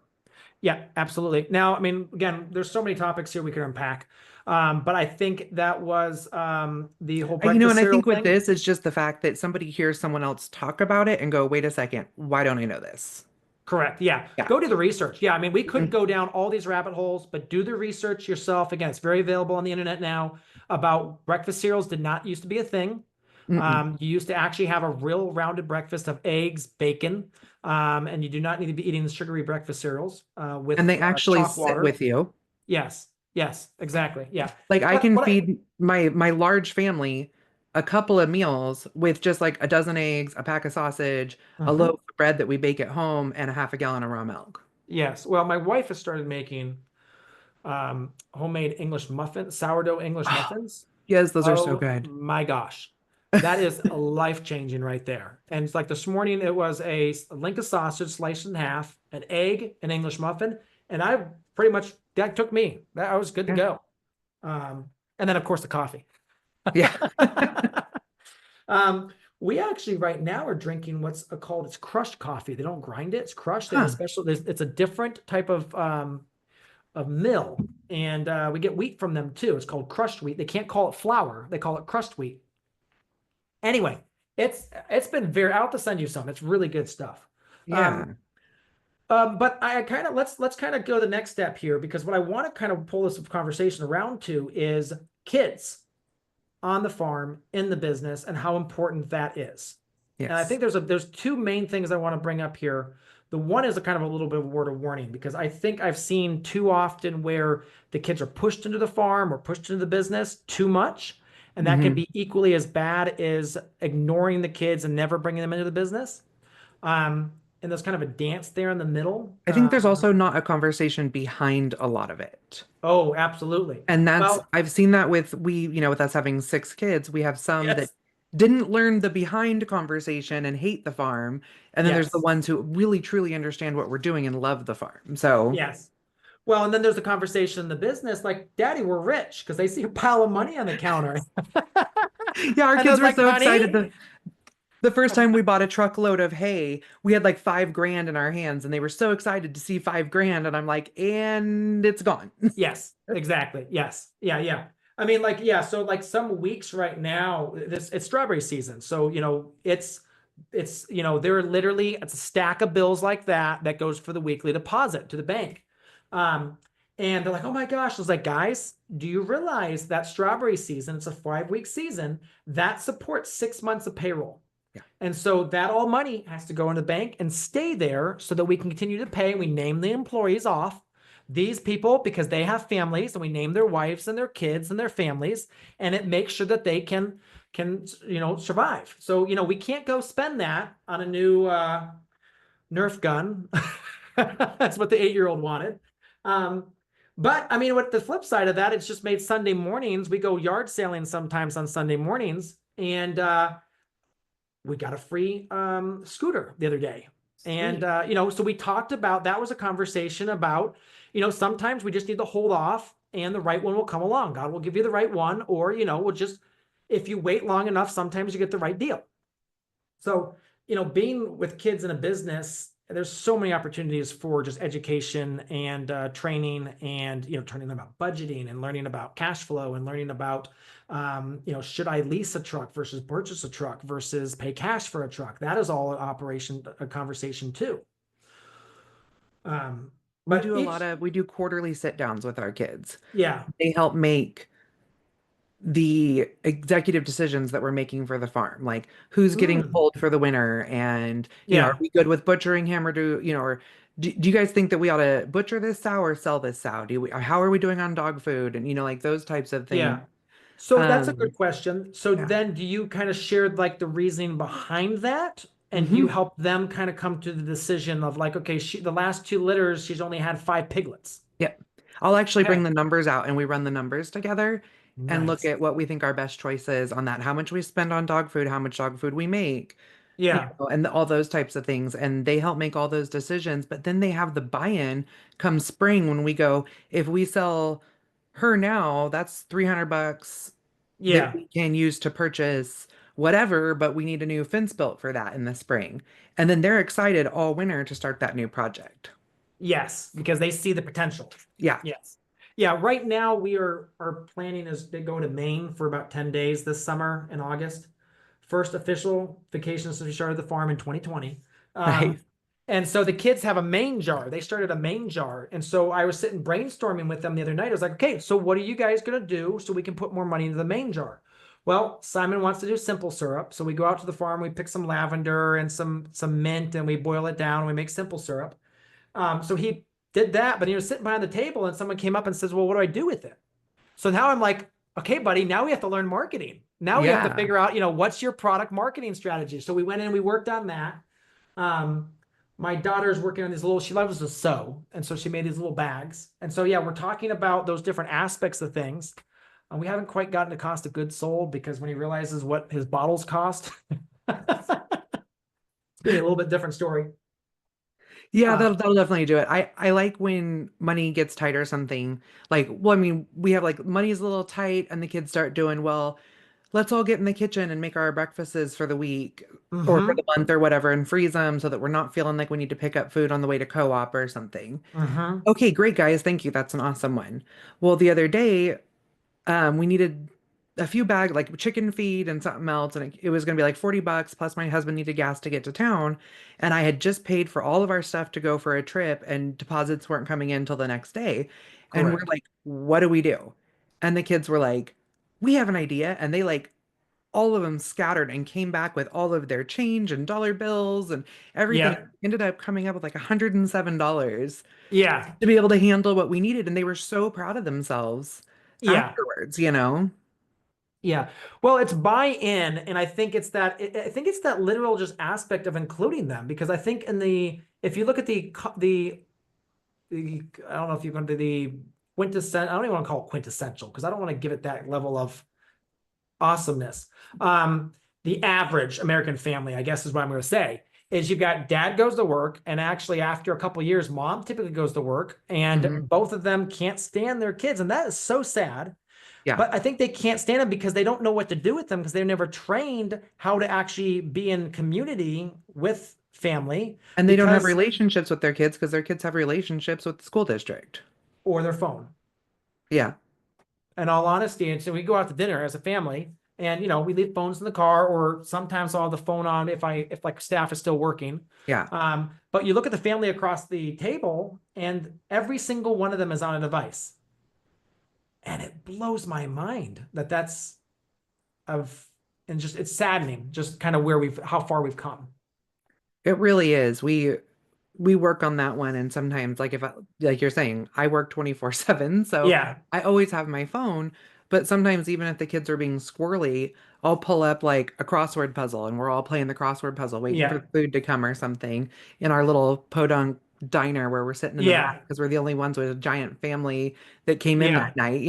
Yeah, absolutely. Now, I mean, again, there's so many topics here we could unpack. But I think that was the whole And breakfast I cereal think with thing. this, it's just the fact that somebody hears someone else talk about it and go, wait a second, why don't I know this? Correct. Yeah. Yeah. Go do the research. Yeah. I mean, we could Mhm. go down all these rabbit holes, but do the research yourself. Again, it's very available on the internet now about breakfast cereals did not used to be a thing. Mm-mm. You used to actually have a real rounded breakfast of eggs, bacon, and you do not need to be eating the sugary breakfast cereals And with they actually chalk sit water. with you. Yes. Yes. Exactly. Yeah. Like I But can what I, feed my large family a couple of meals with just like a dozen eggs, a pack of sausage, a loaf Mhm. of bread that we bake at home, and a half a gallon of raw milk. Yes. Well, my wife has started making homemade sourdough English Oh, muffins. yes, those are so Oh good. my gosh. That is life-changing right there. And it's like this morning, it was a link of sausage sliced in half, an egg, an English muffin. And I pretty much, that took me. I was good to Yeah. go. And then, of course, the coffee. Yeah. Um, we actually right now are drinking what's called it's crushed coffee. They don't grind it; it's crushed. They have a Huh. special. It's a different type of mill, and we get wheat from them too. It's called crushed wheat. They can't call it flour; they call it crushed wheat. Anyway, it's been very. I'll have to send you some. It's really good stuff. Um, Yeah. but I kind of let's kind of go the next step here because what I want to kind of pull this conversation around to is kids on the farm in the business and how important that is. And I Yes. think there's two main things I want to bring up here. The one is a kind of a little bit of a word of warning because I think I've seen too often where the kids are pushed into the farm or pushed into the business too much. And that can Hmm. be equally as bad as ignoring the kids and never bringing them into the business. And there's kind of a dance there in the middle. I think there's also not a conversation behind a lot of it. Oh, absolutely. And Well, I've seen that with us having six kids, we have some that yes, didn't learn the behind conversation and hate the farm. And then there's the yes, ones who really truly understand what we're doing and love the farm. So, yes. Well, and then there's a conversation in the business like, Daddy, we're rich because they see a pile of money on the counter. yeah, our And I kids was were like, so excited. honey, The first time we bought a truckload of hay, we had like 5 grand in our hands, and they were so excited to see 5 grand. And I'm like, and it's gone. yes, exactly. Yes. Yeah, yeah. I mean, like, yeah, so like some weeks right now, this it's strawberry season. So, they're literally it's a stack of bills like that that goes for the weekly deposit to the bank. Um, and they're like, oh my gosh. I was like, guys, do you realize that strawberry season, it's a 5 week season that supports 6 months of payroll? Yeah. And so that all money has to go in the bank and stay there so that we can continue to pay. We name the employees off. These people, because they have families, and we name their wives and their kids and their families, and it makes sure that they can survive. So we can't go spend that on a new Nerf gun. That's what the 8-year-old wanted. Um, but I mean, with the flip side of that, it's just made Sunday mornings. We go yard sailing sometimes on Sunday mornings, and we got a free scooter the other day. And Sweet. so we talked about that was a conversation about, sometimes we just need to hold off and the right one will come along. God will give you the right one, or we'll just if you wait long enough, sometimes you get the right deal. So, being with kids in a business, there's so many opportunities for just education and training and, turning them about budgeting and learning about cash flow and learning about, should I lease a truck versus purchase a truck versus pay cash for a truck? That is all a conversation too. Um, but We do quarterly sit downs with our kids. yeah. They help make the executive decisions that we're making for the farm, like who's getting Mm, pulled for the winter, and are yeah. we good with butchering him, or or do you guys think that we ought to butcher this sow or sell this sow? Do we, how are we doing on dog food, and like those types of things. Yeah. So that's a Um, good question. So yeah. then do you kind of share like the reasoning behind that? and you Hmm. help them kind of come to the decision of like, okay, the last two litters, she's only had 5 piglets. Yep. I'll actually bring Okay. the numbers out and we run the numbers together and look Nice. at what we think our best choice is on that, how much we spend on dog food, how much dog food we make, Yeah. and all those types of things. And they help make all those decisions. But then they have the buy-in come spring when we go, if we sell her now, that's 300 bucks that Yeah. we can use to purchase whatever, but we need a new fence built for that in the spring. And then they're excited all winter to start that new project. Yes, because they see the potential. Yeah. Yes. Yeah, right now we are our planning is to go to Maine for about 10 days this summer in August. First official vacation since we started the farm in 2020. Nice. And so the kids have a main jar. They started a main jar. And so I was sitting brainstorming with them the other night. I was like, okay, so what are you guys going to do so we can put more money into the main jar? Well, Simon wants to do simple syrup. So we go out to the farm, we pick some lavender and some mint, and we boil it down and we make simple syrup. So he did that, but he was sitting behind the table and someone came up and says, well, what do I do with it? So now I'm like, okay, buddy, now we have to learn marketing. Now we have to Yeah. figure out, what's your product marketing strategy? So we went in and we worked on that. Um, my daughter's working on these she loves to sew. And so she made these little bags. And so, yeah, we're talking about those different aspects of things. We haven't quite gotten to cost of goods sold because when he realizes what his bottles cost, it's gonna be a little bit different story. Yeah, Uh, that'll definitely do it. I like when money gets tight or something. Like, well, I mean, we have like money's a little tight and the kids start doing, well, let's all get in the kitchen and make our breakfasts for the week or for the mm-hmm, month or whatever and freeze them so that we're not feeling like we need to pick up food on the way to co-op or something. mm-hmm. Okay, great guys. Thank you. That's an awesome one. Well, the other day, we needed a few bags, like chicken feed and something else, and it was going to be like 40 bucks. Plus, my husband needed gas to get to town, and I had just paid for all of our stuff to go for a trip, and deposits weren't coming in till the next day. And we're Correct. like, what do we do? And the kids were like, we have an idea, and they like all of them scattered and came back with all of their change and dollar bills and everything. Yeah. Ended up coming up with like $107 Yeah. to be able to handle what we needed, and they were so proud of themselves Yeah. afterwards. Yeah. Well, it's buy-in, and I think it's that I think it's that literal just aspect of including them because I think if you look at the I don't know if you're going to the quintessential, I don't even want to call it quintessential because I don't want to give it that level of awesomeness. Um, the average American family, I guess is what I'm going to say, is you've got dad goes to work, and actually after a couple of years, mom typically goes to work, and Hmm. both of them can't stand their kids, and that is so sad. Yeah. But I think they can't stand them because they don't know what to do with them because they've never trained how to actually be in community with family And they don't have because relationships with their kids because their kids have relationships with the school district. or their phone. Yeah. In all honesty, and so we go out to dinner as a family, and we leave phones in the car, or sometimes I'll have the phone on if like staff is still working. Yeah. But you look at the family across the table, and every single one of them is on a device, and it blows my mind that's of and just it's saddening, just kind of how far we've come. It really is. We work on that one and sometimes like if I, like you're saying, I work 24/7, so Yeah, I always have my phone, but sometimes even if the kids are being squirrely, I'll pull up like a crossword puzzle and we're all playing the crossword puzzle waiting for yeah, the food to come or something in our little podunk diner where we're sitting in the back yeah, because we're the only ones with a giant family that came in yeah, that night.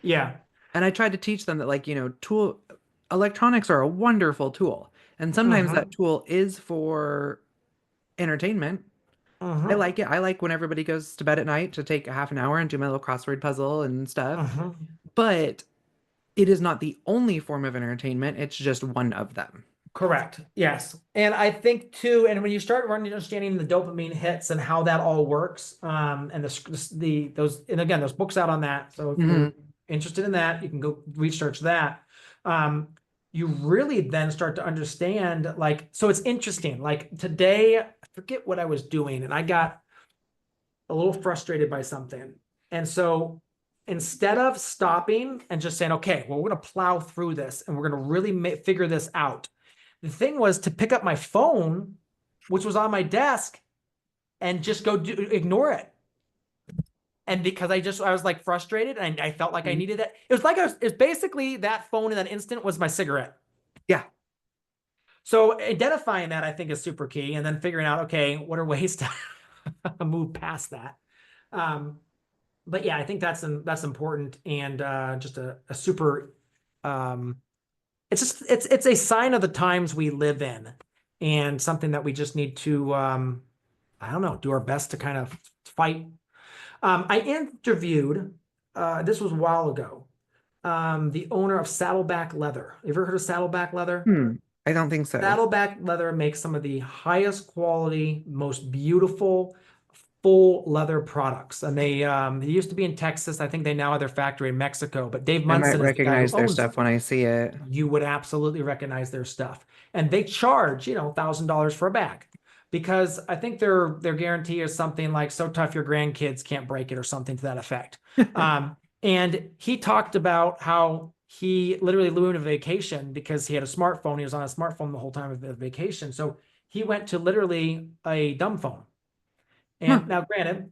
yeah. And I tried to teach them that tool electronics are a wonderful tool. And sometimes that Mm-hmm. tool is for entertainment. I Mm-hmm. like it. I like when everybody goes to bed at night to take a half an hour and do my little crossword puzzle and stuff. Mm-hmm. But it is not the only form of entertainment. It's just one of them. Correct. Yes. And I think too, and when you start understanding the dopamine hits and how that all works, and those, and again, there's books out on that. So if you're Hmm. interested in that, you can go research that. Um, you really then start to understand, like, so it's interesting. Like today, I forget what I was doing, and I got a little frustrated by something. And so instead of stopping and just saying, okay, well, we're going to plow through this and we're going to really figure this out. The thing was to pick up my phone, which was on my desk, and just ignore it. And because I was like frustrated and I felt like I needed it. It was basically that phone in that instant was my cigarette. Yeah. So identifying that I think is super key, and then figuring out, okay, what are ways to move past that. Um, but yeah, I think that's important, and just a super it's just it's a sign of the times we live in, and something that we just need to I don't know, do our best to kind of fight. I interviewed this was a while ago, the owner of Saddleback Leather. You ever heard of Saddleback Leather? Hmm. I don't think so. Saddleback leather makes some of the highest quality, most beautiful full leather products. And they used to be in Texas. I think they now have their factory in Mexico. But Dave I might Munson is the guy who recognize their owns them. stuff when I see it. You would absolutely recognize their stuff. And they charge, $1,000 for a bag. Because I think their guarantee is something like so tough your grandkids can't break it or something to that effect. And he talked about how he literally ruined a vacation because he had a smartphone. He was on a smartphone the whole time of the vacation. So he went to literally a dumb phone. Huh. And now, granted,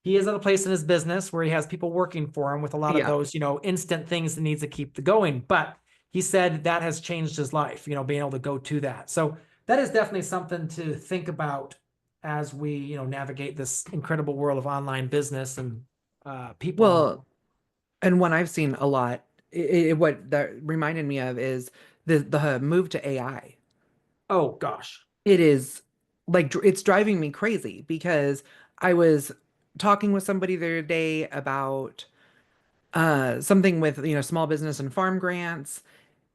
he is at a place in his business where he has people working for him with a lot of Yeah. those, instant things that needs to keep the going. But he said that has changed his life, being able to go to that. So that is definitely something to think about as we, navigate this incredible world of online business and people. Well, and one I've seen a lot, what that reminded me of is the move to AI. Oh gosh. It is like it's driving me crazy because I was talking with somebody the other day about something with, small business and farm grants.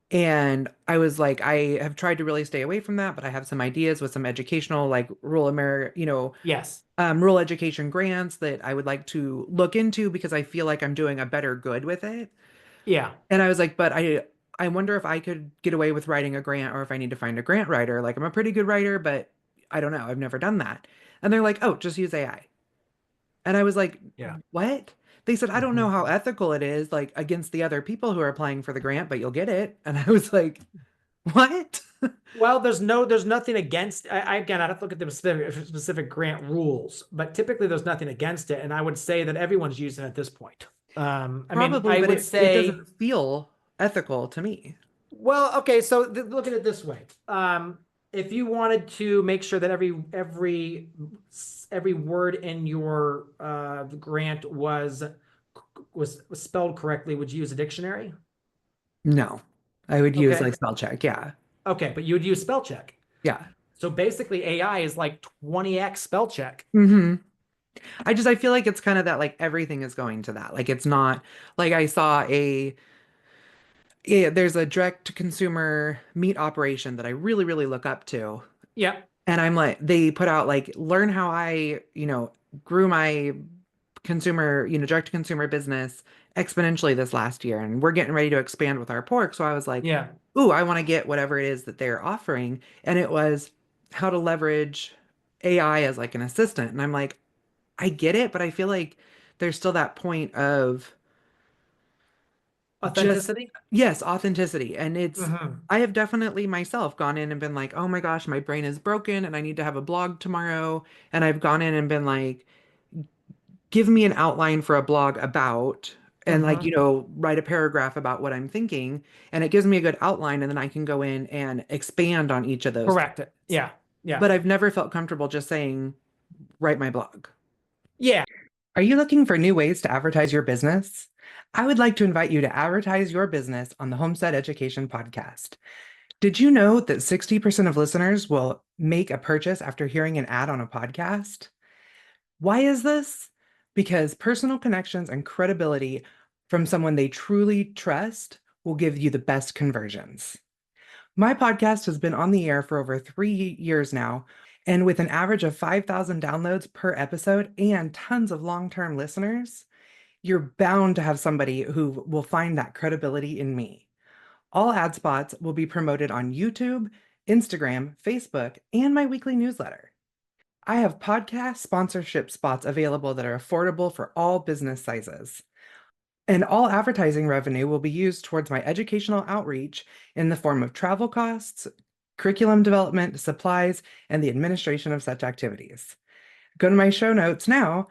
And I was like, I have tried to really stay away from that, but I have some ideas with some educational, like rural America, Yes. rural education grants that I would like to look into because I feel like I'm doing a better good with it. Yeah. And I was like, but I wonder if I could get away with writing a grant or if I need to find a grant writer. Like I'm a pretty good writer, but I don't know. I've never done that. And they're like, oh, just use AI. And I was like, Yeah. what? They said, I don't know Mhm. how ethical it is, like against the other people who are applying for the grant, but you'll get it. And I was like, what? Well, there's nothing against. Again, I'd have to look at the specific grant rules, but typically there's nothing against it, and I would say that everyone's using it at this point. I mean, Probably, I but would it say, doesn't feel ethical to me. well, okay, so look at it this way. If you wanted to make sure that every word in your grant was spelled correctly, would you use a dictionary? No, I would use Okay, like spell check. Yeah. okay, but you would use spell check. Yeah. So basically, AI is like 20x spell check. hmm I feel like it's kind of that like everything is going to that. Like it's not like I saw yeah, there's a direct to consumer meat operation that I really, really look up to. Yeah, And I'm like, they put out like, learn how I, grew my consumer, direct to consumer business exponentially this last year. And we're getting ready to expand with our pork. So I was like, yeah. ooh, I want to get whatever it is that they're offering. And it was how to leverage AI as like an assistant. And I'm like, I get it, but I feel like there's still that point of just, Authenticity. yes, authenticity. And Hmm. I have definitely myself gone in and been like, oh my gosh, my brain is broken and I need to have a blog tomorrow. And I've gone in and been like, give me an outline for a blog about, and like, Hmm. write a paragraph about what I'm thinking. And it gives me a good outline. And then I can go in and expand on each of those Correct it. thoughts. Yeah. Yeah. But I've never felt comfortable just saying, write my blog. Yeah. Are you looking for new ways to advertise your business? I would like to invite you to advertise your business on the Homestead Education Podcast. Did you know that 60% of listeners will make a purchase after hearing an ad on a podcast? Why is this? Because personal connections and credibility from someone they truly trust will give you the best conversions. My podcast has been on the air for over 3 years now, and with an average of 5,000 downloads per episode and tons of long term listeners, you're bound to have somebody who will find that credibility in me. All ad spots will be promoted on YouTube, Instagram, Facebook, and my weekly newsletter. I have podcast sponsorship spots available that are affordable for all business sizes. And all advertising revenue will be used towards my educational outreach in the form of travel costs, curriculum development, supplies, and the administration of such activities. Go to my show notes now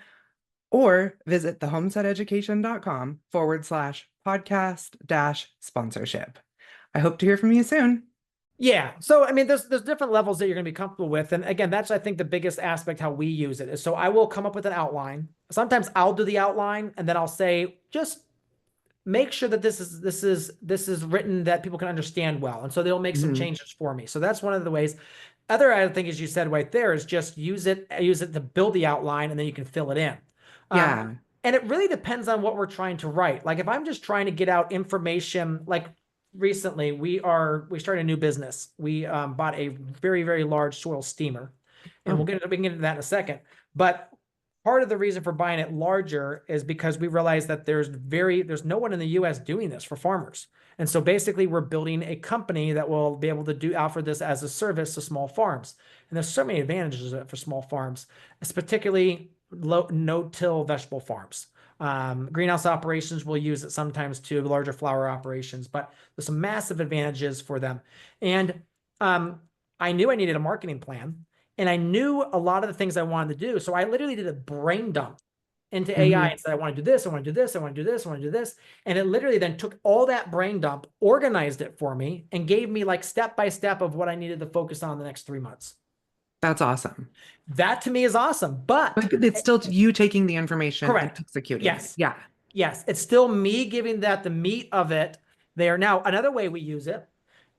or visit thehomesteadeducation.com/podcast-sponsorship. I hope to hear from you soon. Yeah. So I mean, there's different levels that you're going to be comfortable with, and again, that's I think the biggest aspect how we use it is. So I will come up with an outline. Sometimes I'll do the outline, and then I'll say just make sure that this is written that people can understand well, and so they'll make some Hmm. changes for me. So that's one of the ways. Other I think, as you said right there, is just use it to build the outline, and then you can fill it in. Um, Yeah. and it really depends on what we're trying to write. Like if I'm just trying to get out information, like recently we started a new business. We bought a very large soil steamer, and Oh. we can get into that in a second. But part of the reason for buying it larger is because we realized that there's no one in the US doing this for farmers. And so basically we're building a company that will be able to offer this as a service to small farms. And there's so many advantages for small farms. It's particularly low no-till vegetable farms. Greenhouse operations will use it sometimes to larger flower operations, but there's some massive advantages for them. And um, I knew I needed a marketing plan, and I knew a lot of the things I wanted to do. So I literally did a brain dump into AI Hmm. and said, I want to do this, I want to do this, I want to do this, I want to do this. And it literally then took all that brain dump, organized it for me, and gave me like step by step of what I needed to focus on the next 3 months. That's awesome. That to me is awesome. But But it's still you taking the information and correct. executing it. Yes. Yeah. Yes. It's still me giving that the meat of it there. Now, another way we use it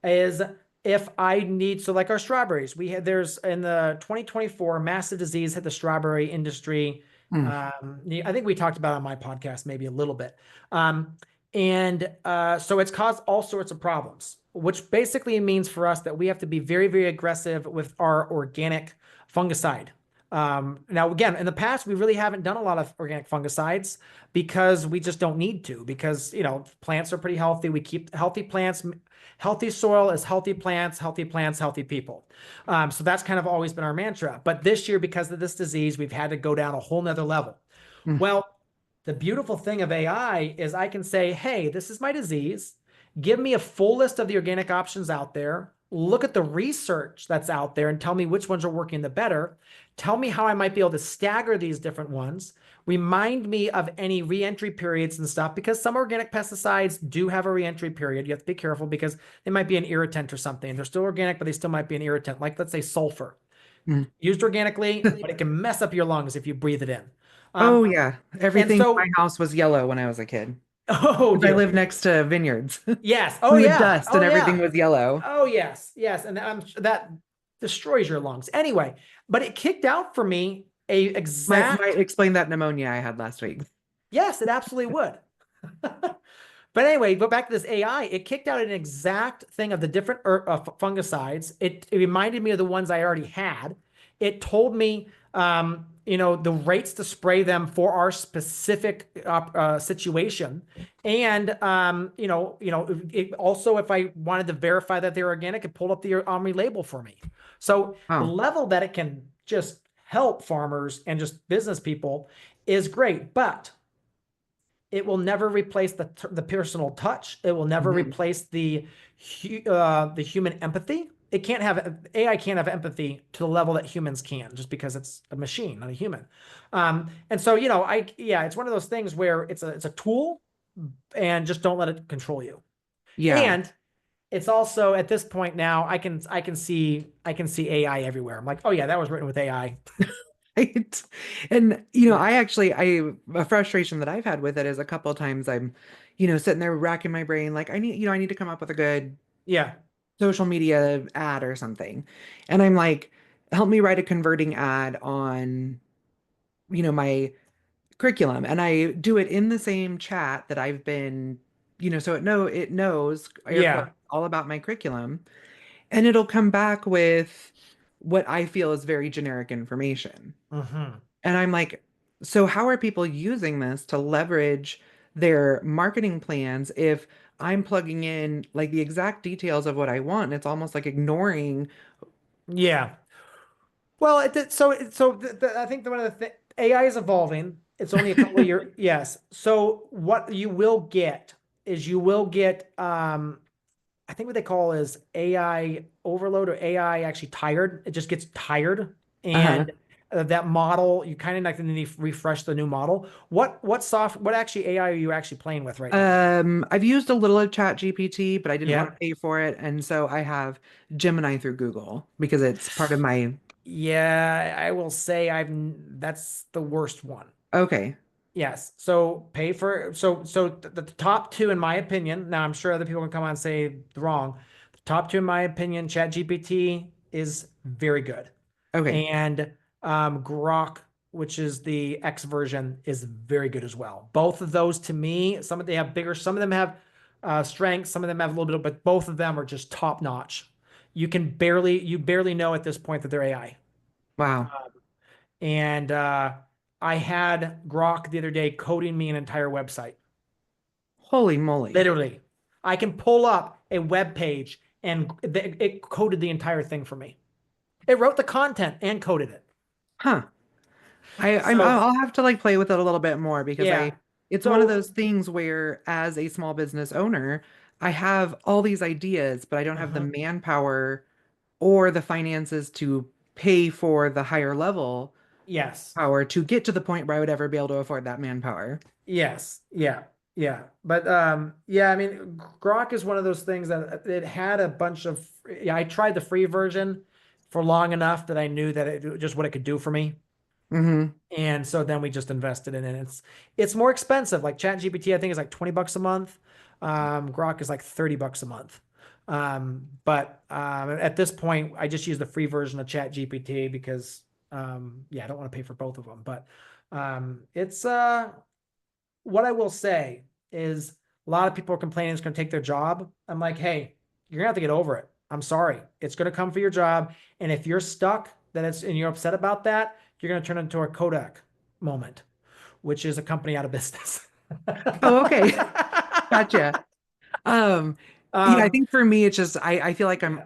is if I need, so like our strawberries, there's in the 2024 massive disease hit the strawberry industry. Mm. I think we talked about it on my podcast maybe a little bit. So it's caused all sorts of problems, which basically means for us that we have to be very aggressive with our organic fungicide. Now, again, in the past, we really haven't done a lot of organic fungicides because we just don't need to, because, plants are pretty healthy. We keep healthy plants, healthy soil is healthy plants, healthy people. So that's kind of always been our mantra. But this year, because of this disease, we've had to go down a whole nother level. Mm. Well, the beautiful thing of AI is I can say, hey, this is my disease. Give me a full list of the organic options out there. Look at the research that's out there and tell me which ones are working the better. Tell me how I might be able to stagger these different ones. Remind me of any reentry periods and stuff, because some organic pesticides do have a reentry period. You have to be careful because they might be an irritant or something. They're still organic, but they still might be an irritant. Like, let's say sulfur, Mm. used organically, but it can mess up your lungs if you breathe it in. Um, Oh yeah. and Everything in my so, house was yellow when I was a kid. oh 'Cause I dear. lived next to vineyards. Yes. Oh We would yeah. dust Oh and everything yeah. was yellow. Oh yes. And that destroys your lungs. Anyway, but it kicked out for me a Might exact. explain that pneumonia I had last week. Yes, it absolutely would. But anyway, go back to this AI. It kicked out an exact thing of the different fungicides. It reminded me of the ones I already had. It told me, the rates to spray them for our specific situation, and it also, if I wanted to verify that they're organic, it pulled up the Omni label for me. So the Oh. level that it can just help farmers and just business people is great, but it will never replace the personal touch. It will never Mhm. replace the human empathy. It can't have AI can't have empathy to the level that humans can, just because it's a machine, not a human. And so it's one of those things where it's a tool, and just don't let it control you. Yeah. And it's also at this point now I can see AI everywhere. I'm like, oh yeah, that was written with AI. Right. And Yeah, a frustration that I've had with it is a couple of times I'm, sitting there racking my brain like I need to come up with a good yeah, social media ad or something. And I'm like, help me write a converting ad on, my curriculum. And I do it in the same chat that I've been, so it knows air quotes yeah. all about my curriculum. And it'll come back with what I feel is very generic information. Hmm. And I'm like, so how are people using this to leverage their marketing plans if I'm plugging in like the exact details of what I want and it's almost like ignoring. Yeah. Well, I think one of the AI is evolving. It's only a couple of years. Yes. So what you will get is I think what they call is AI overload, or AI actually tired. It just gets tired, Uh-huh. and that model, you kind of like need to refresh the new model. What actually AI are you actually playing with right now? I've used a little of Chat GPT, but I didn't want Yeah. to pay for it, and so I have Gemini through Google because it's part of my. Yeah, I will say that's the worst one. Okay. Yes. So pay for the top two in my opinion. Now I'm sure other people can come on and say wrong. The top two in my opinion, ChatGPT is very good. Okay. And Grok, which is the X version, is very good as well. Both of those to me, some of they have bigger, some of them have strengths, some of them have a little bit, but both of them are just top notch. You barely know at this point that they're AI. Wow. And I had Grok the other day coding me an entire website. Holy moly. Literally, I can pull up a web page and it coded the entire thing for me. It wrote the content and coded it. Huh. So I'll have to like play with it a little bit more because yeah. it's one of So those things where as a small business owner, I have all these ideas, but I don't have the mhm. manpower or the finances to pay for the higher level Yes. power to get to the point where I would ever be able to afford that manpower. Yes. Yeah. Yeah. But yeah, I mean Grok is one of those things that it had a bunch of yeah, I tried the free version for long enough that I knew that it just what it could do for me. Hmm. And so then we just invested in it. It's more expensive. Like ChatGPT, I think is like 20 bucks a month. Grok is like 30 bucks a month. But at this point, I just use the free version of ChatGPT because yeah, I don't want to pay for both of them. But it's what I will say is a lot of people are complaining it's going to take their job. I'm like, hey, you're gonna have to get over it. I'm sorry. It's going to come for your job. And if you're stuck that it's and you're upset about that, you're going to turn into a Kodak moment, which is a company out of business. Oh, okay. Gotcha. Um, yeah, I um, think for me, it's just I feel like I'm yeah.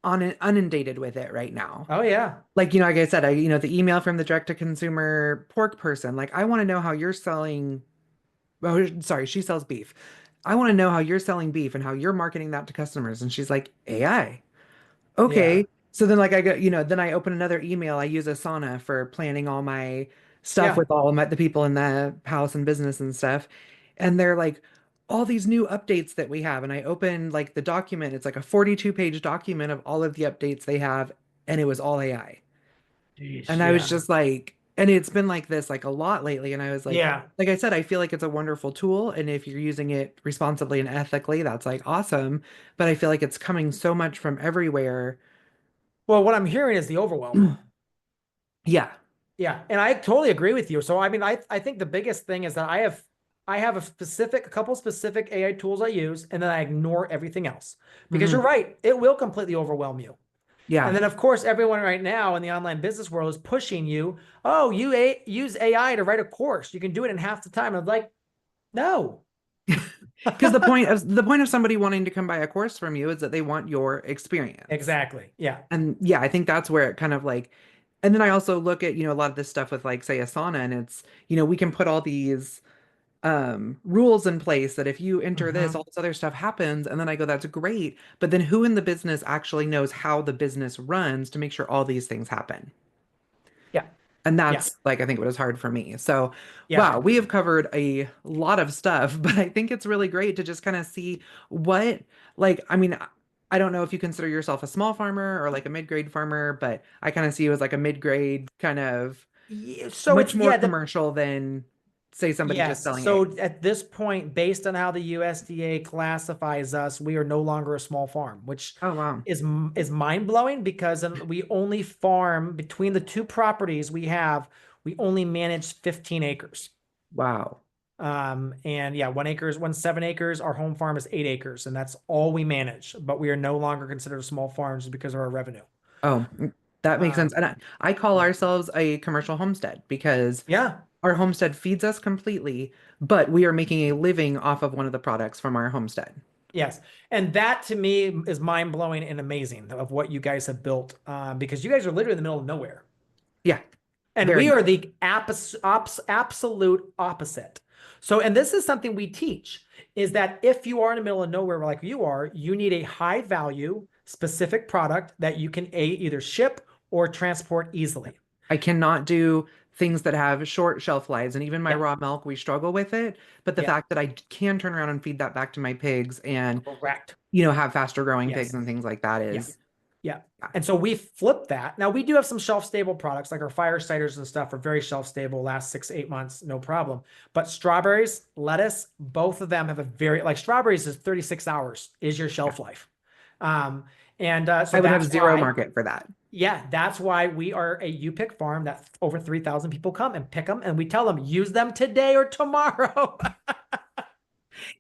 on inundated with it right now. Oh yeah. Like, like I said, the email from the direct to consumer pork person, like I want to know how you're selling. Oh, sorry, she sells beef. I want to know how you're selling beef and how you're marketing that to customers. And she's like, AI. Yeah. Okay. So then like I go, then I open another email. I use Asana for planning all my stuff Yeah. with all my the people in the house and business and stuff. And they're like all these new updates that we have. And I open like the document. It's like a 42-page document of all of the updates they have, and it was all AI. Jeez, And I was yeah. just like, and it's been like this like a lot lately. And I was Yeah. like I said, I feel like it's a wonderful tool. And if you're using it responsibly and ethically, that's like awesome. But I feel like it's coming so much from everywhere. Well, what I'm hearing is the overwhelm. Yeah. Yeah, and I totally agree with you. So I mean, I think the biggest thing is that I have a couple specific AI tools I use, and then I ignore everything else because Hmm. you're right, it will completely overwhelm you. And Yeah. then of course, everyone right now in the online business world is pushing you. Oh, use AI to write a course. You can do it in half the time. I'm like, no. Because the point of somebody wanting to come buy a course from you is that they want your experience. Exactly. Yeah. And yeah, I think that's where it kind of like, and then I also look at, a lot of this stuff with like, say, Asana, and it's, we can put all these rules in place that if you enter this, Hmm. all this other stuff happens. And then I go, that's great. But then who in the business actually knows how the business runs to make sure all these things happen? Yeah. And Yeah. that's like, I think what was hard for me. So, Yeah. wow, we have covered a lot of stuff, but I think it's really great to just kind of see what, like, I mean, I don't know if you consider yourself a small farmer or like a mid-grade farmer, but I kind of see you as like a mid-grade kind of So much it's more yeah, the commercial than, say, somebody just yes. selling eggs. So at this point, based on how the USDA classifies us, we are no longer a small farm, which Oh, wow. is mind blowing because we only farm between the two properties we have, we only manage 15 acres. Wow. And yeah, 1 acre is 7 acres. Our home farm is 8 acres, and that's all we manage. But we are no longer considered small farms because of our revenue. Oh, that makes sense. Um, And I call yeah, ourselves a commercial homestead because yeah. our homestead feeds us completely, but we are making a living off of one of the products from our homestead. Yes. And that to me is mind blowing and amazing of what you guys have built because you guys are literally in the middle of nowhere. Yeah, And very we much. are the absolute opposite. So, and this is something we teach is that if you are in the middle of nowhere like you are, you need a high value specific product that you can either ship or transport easily. I cannot do things that have short shelf lives. And even my Yeah, raw milk, we struggle with it. But the yeah, fact that I can turn around and feed that back to my pigs and, correct. have faster growing pigs Yes. and things like that Yeah. is, Yeah. yeah. And so we flipped that. Now we do have some shelf stable products like our fire ciders and stuff are very shelf stable, last 6 to 8 months, no problem. But strawberries, lettuce, both of them have a very, like strawberries is 36 hours is your Yeah. shelf life. Um, so I would have that's zero why, market for that. yeah, that's why we are a U pick farm that over 3,000 people come and pick them and we tell them use them today or tomorrow.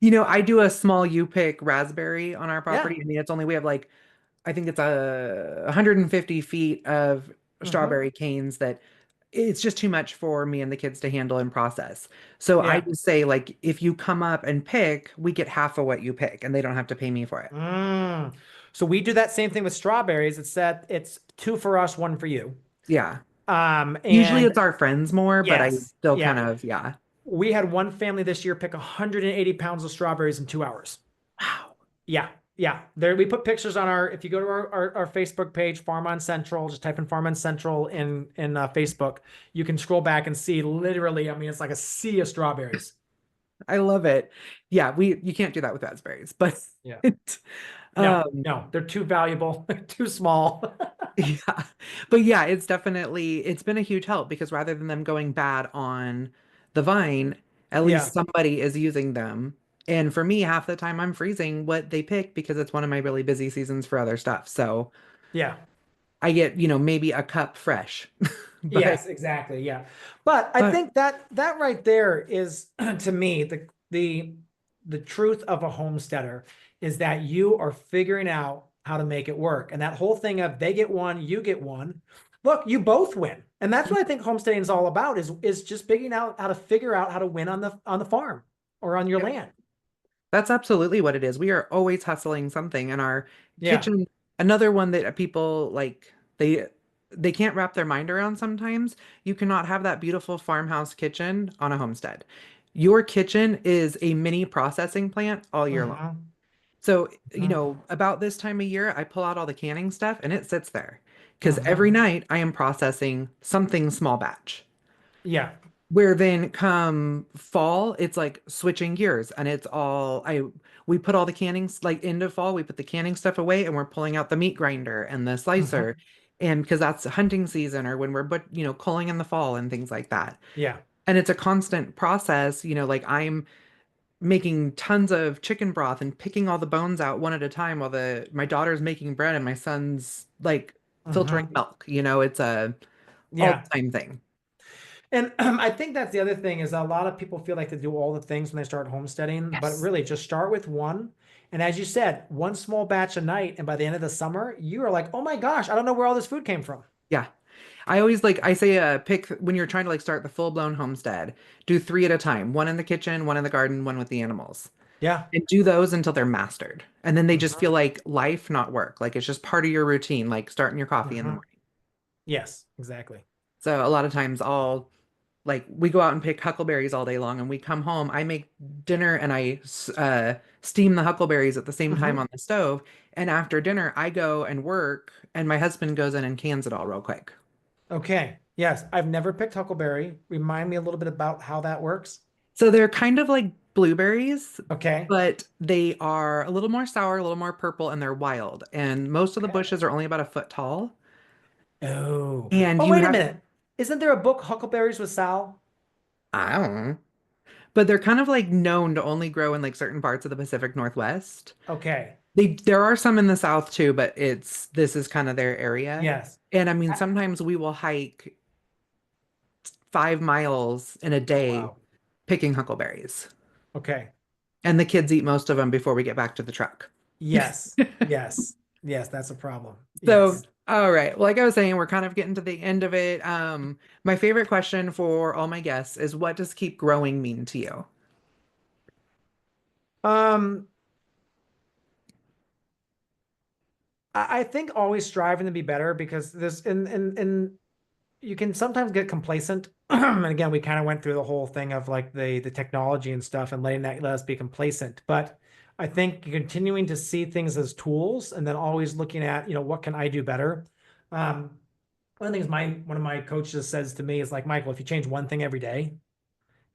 I do a small U pick raspberry on our Yeah. property. I mean, we have like, I think it's 150 feet of Hmm. strawberry canes that it's just too much for me and the kids to handle and process. So I Yeah. just say, like, if you come up and pick, we get half of what you pick and they don't have to pay me for it. Mm. So we do that same thing with strawberries. It's that it's two for us, one for you. Yeah. Usually And it's our friends more, but I yes, still kind yeah. of, yeah. We had one family this year pick 180 pounds of strawberries in 2 hours. Wow. Yeah, yeah. There we put pictures on our, if you go to our Facebook page, Farm on Central, just type in Farm on Central in Facebook, you can scroll back and see literally, I mean, it's like a sea of strawberries. I love it. Yeah, you can't do that with raspberries, but Yeah. it, No, um no, they're too valuable, too small. yeah. But yeah, it's been a huge help because rather than them going bad on the vine, at least Yeah, somebody is using them. And for me, half the time I'm freezing what they pick because it's one of my really busy seasons for other stuff. So yeah. I get, maybe a cup fresh. But Yes, exactly. Yeah. But I but think that right there is to me the truth of a homesteader is that you are figuring out how to make it work. And that whole thing of they get one, you get one. Look, you both win. And that's what I think homesteading is all about is just figuring out how to figure out how to win on the farm or on your yep, land. that's absolutely what it is. We are always hustling something in our Yeah. kitchen. Another one that people like they can't wrap their mind around sometimes. You cannot have that beautiful farmhouse kitchen on a homestead. Your kitchen is a mini processing plant all year long. Hmm. So, Hmm. about this time of year, I pull out all the canning stuff and it sits there because every Hmm. night I am processing something small batch. Yeah. Where then come fall, it's like switching gears and it's all we put all the cannings like into fall, we put the canning stuff away and we're pulling out the meat grinder and the slicer. Hmm. And because that's hunting season or when we're but culling in the fall and things like that. Yeah. And it's a constant process, like I'm making tons of chicken broth and picking all the bones out one at a time while the my daughter's making bread and my son's like filtering Hmm. milk. It's a all Yeah. the time thing. And I think that's the other thing is a lot of people feel like they do all the things when they start homesteading, but Yes. really just start with one. And as you said, one small batch a night. And by the end of the summer, you are like, oh my gosh, I don't know where all this food came from. Yeah. I always I say pick when you're trying to start the full-blown homestead, do three at a time, one in the kitchen, one in the garden, one with the animals. Yeah. And do those until they're mastered. And then they just Hmm. feel like life, not work. Like it's just part of your routine, like starting your coffee in the Hmm. morning. Yes, exactly. So a lot of times we go out and pick huckleberries all day long and we come home, I make dinner and steam the huckleberries at the same time Hmm. on the stove. And after dinner, I go and work and my husband goes in and cans it all real quick. Okay. Yes. I've never picked huckleberry. Remind me a little bit about how that works. So they're kind of like blueberries, Okay. but they are a little more sour, a little more purple, and they're wild. And most of the Okay. bushes are only about a foot tall. Oh. And Oh, you wait a have, minute. Isn't there a book, Huckleberries with Sal? I don't know, but they're kind of like known to only grow in like certain parts of the Pacific Northwest. Okay. There are some in the South too, but this is kind of their area. Yes. And I mean, I- sometimes we will hike 5 miles in a oh, day wow. picking huckleberries. Okay. And the kids eat most of them before we get back to the truck. Yes. Yes. Yes, that's a problem. So, Yes. all right. Like I was saying, we're kind of getting to the end of it. My favorite question for all my guests is what does keep growing mean to you? Um, I think always striving to be better because this and you can sometimes get complacent. And again, we kind of went through the whole thing of like the technology and stuff and letting that let us be complacent. But I think continuing to see things as tools and then always looking at, what can I do better? Um, One of the things one of my coaches says to me is like, Michael, if you change one thing every day,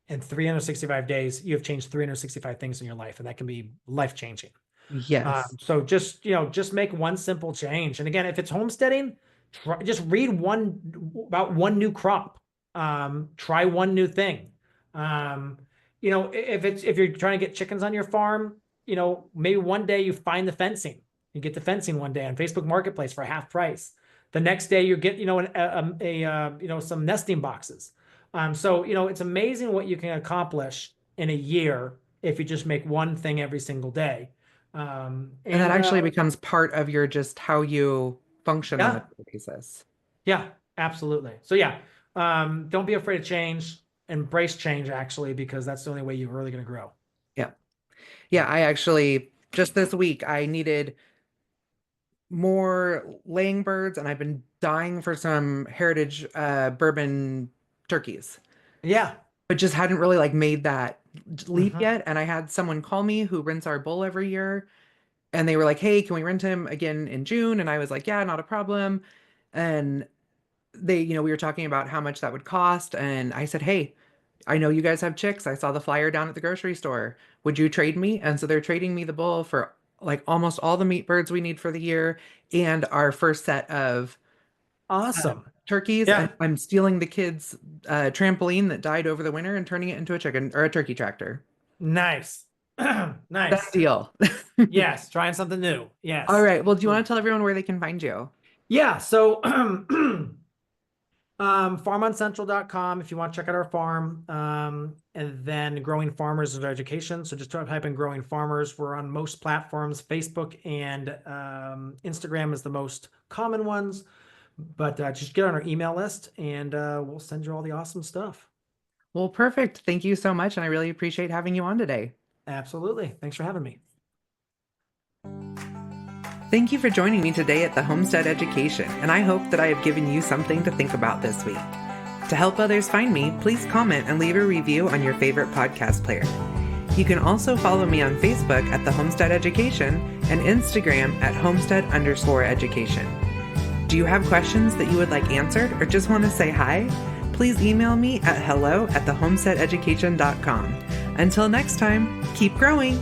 in 365 days, you have changed 365 things in your life, and that can be life changing. Yes. So just make one simple change. And again, if it's homesteading, just read about one new crop. Try one new thing. If you're trying to get chickens on your farm, maybe one day you find the fencing. You get the fencing one day on Facebook Marketplace for half price. The next day you get, some nesting boxes. It's amazing what you can accomplish in a year if you just make one thing every single day. And that actually becomes part of your just how you function on a Yeah, daily basis. yeah, absolutely. So yeah, don't be afraid of change. Embrace change actually, because that's the only way you're really going to grow. Yeah. Yeah, I actually just this week I needed more laying birds and I've been dying for some heritage bourbon turkeys. Yeah. But just hadn't really like made that leap Mhm. yet. And I had someone call me who rents our bull every year. And they were like, "Hey, can we rent him again in June?" And I was like, "Yeah, not a problem." And we were talking about how much that would cost. And I said, "Hey, I know you guys have chicks. I saw the flyer down at the grocery store. Would you trade me?" And so they're trading me the bull for like almost all the meat birds we need for the year and our first set of Awesome. turkeys. And Yeah. I'm stealing the kids' trampoline that died over the winter and turning it into a chicken or a turkey tractor. Nice. Done Nice. deal. Yes. Trying something new. All Yes. right. Well, do you want to Absolutely. tell everyone where they can find you? Yeah. So, farmoncentral.com if you want to check out our farm. And then Growing Farmers is our education. So just type in Growing Farmers. We're on most platforms. Facebook and Instagram is the most common ones. But just get on our email list and we'll send you all the awesome stuff. Well, perfect. Thank you so much. And I really appreciate having you on today. Absolutely. Thanks for having me. Thank you for joining me today at the Homestead Education, and I hope that I have given you something to think about this week. To help others find me, please comment and leave a review on your favorite podcast player. You can also follow me on Facebook at the Homestead Education and Instagram at Homestead_education. Do you have questions that you would like answered or just want to say hi? Please email me at hello@thehomesteadeducation.com. Until next time, keep growing!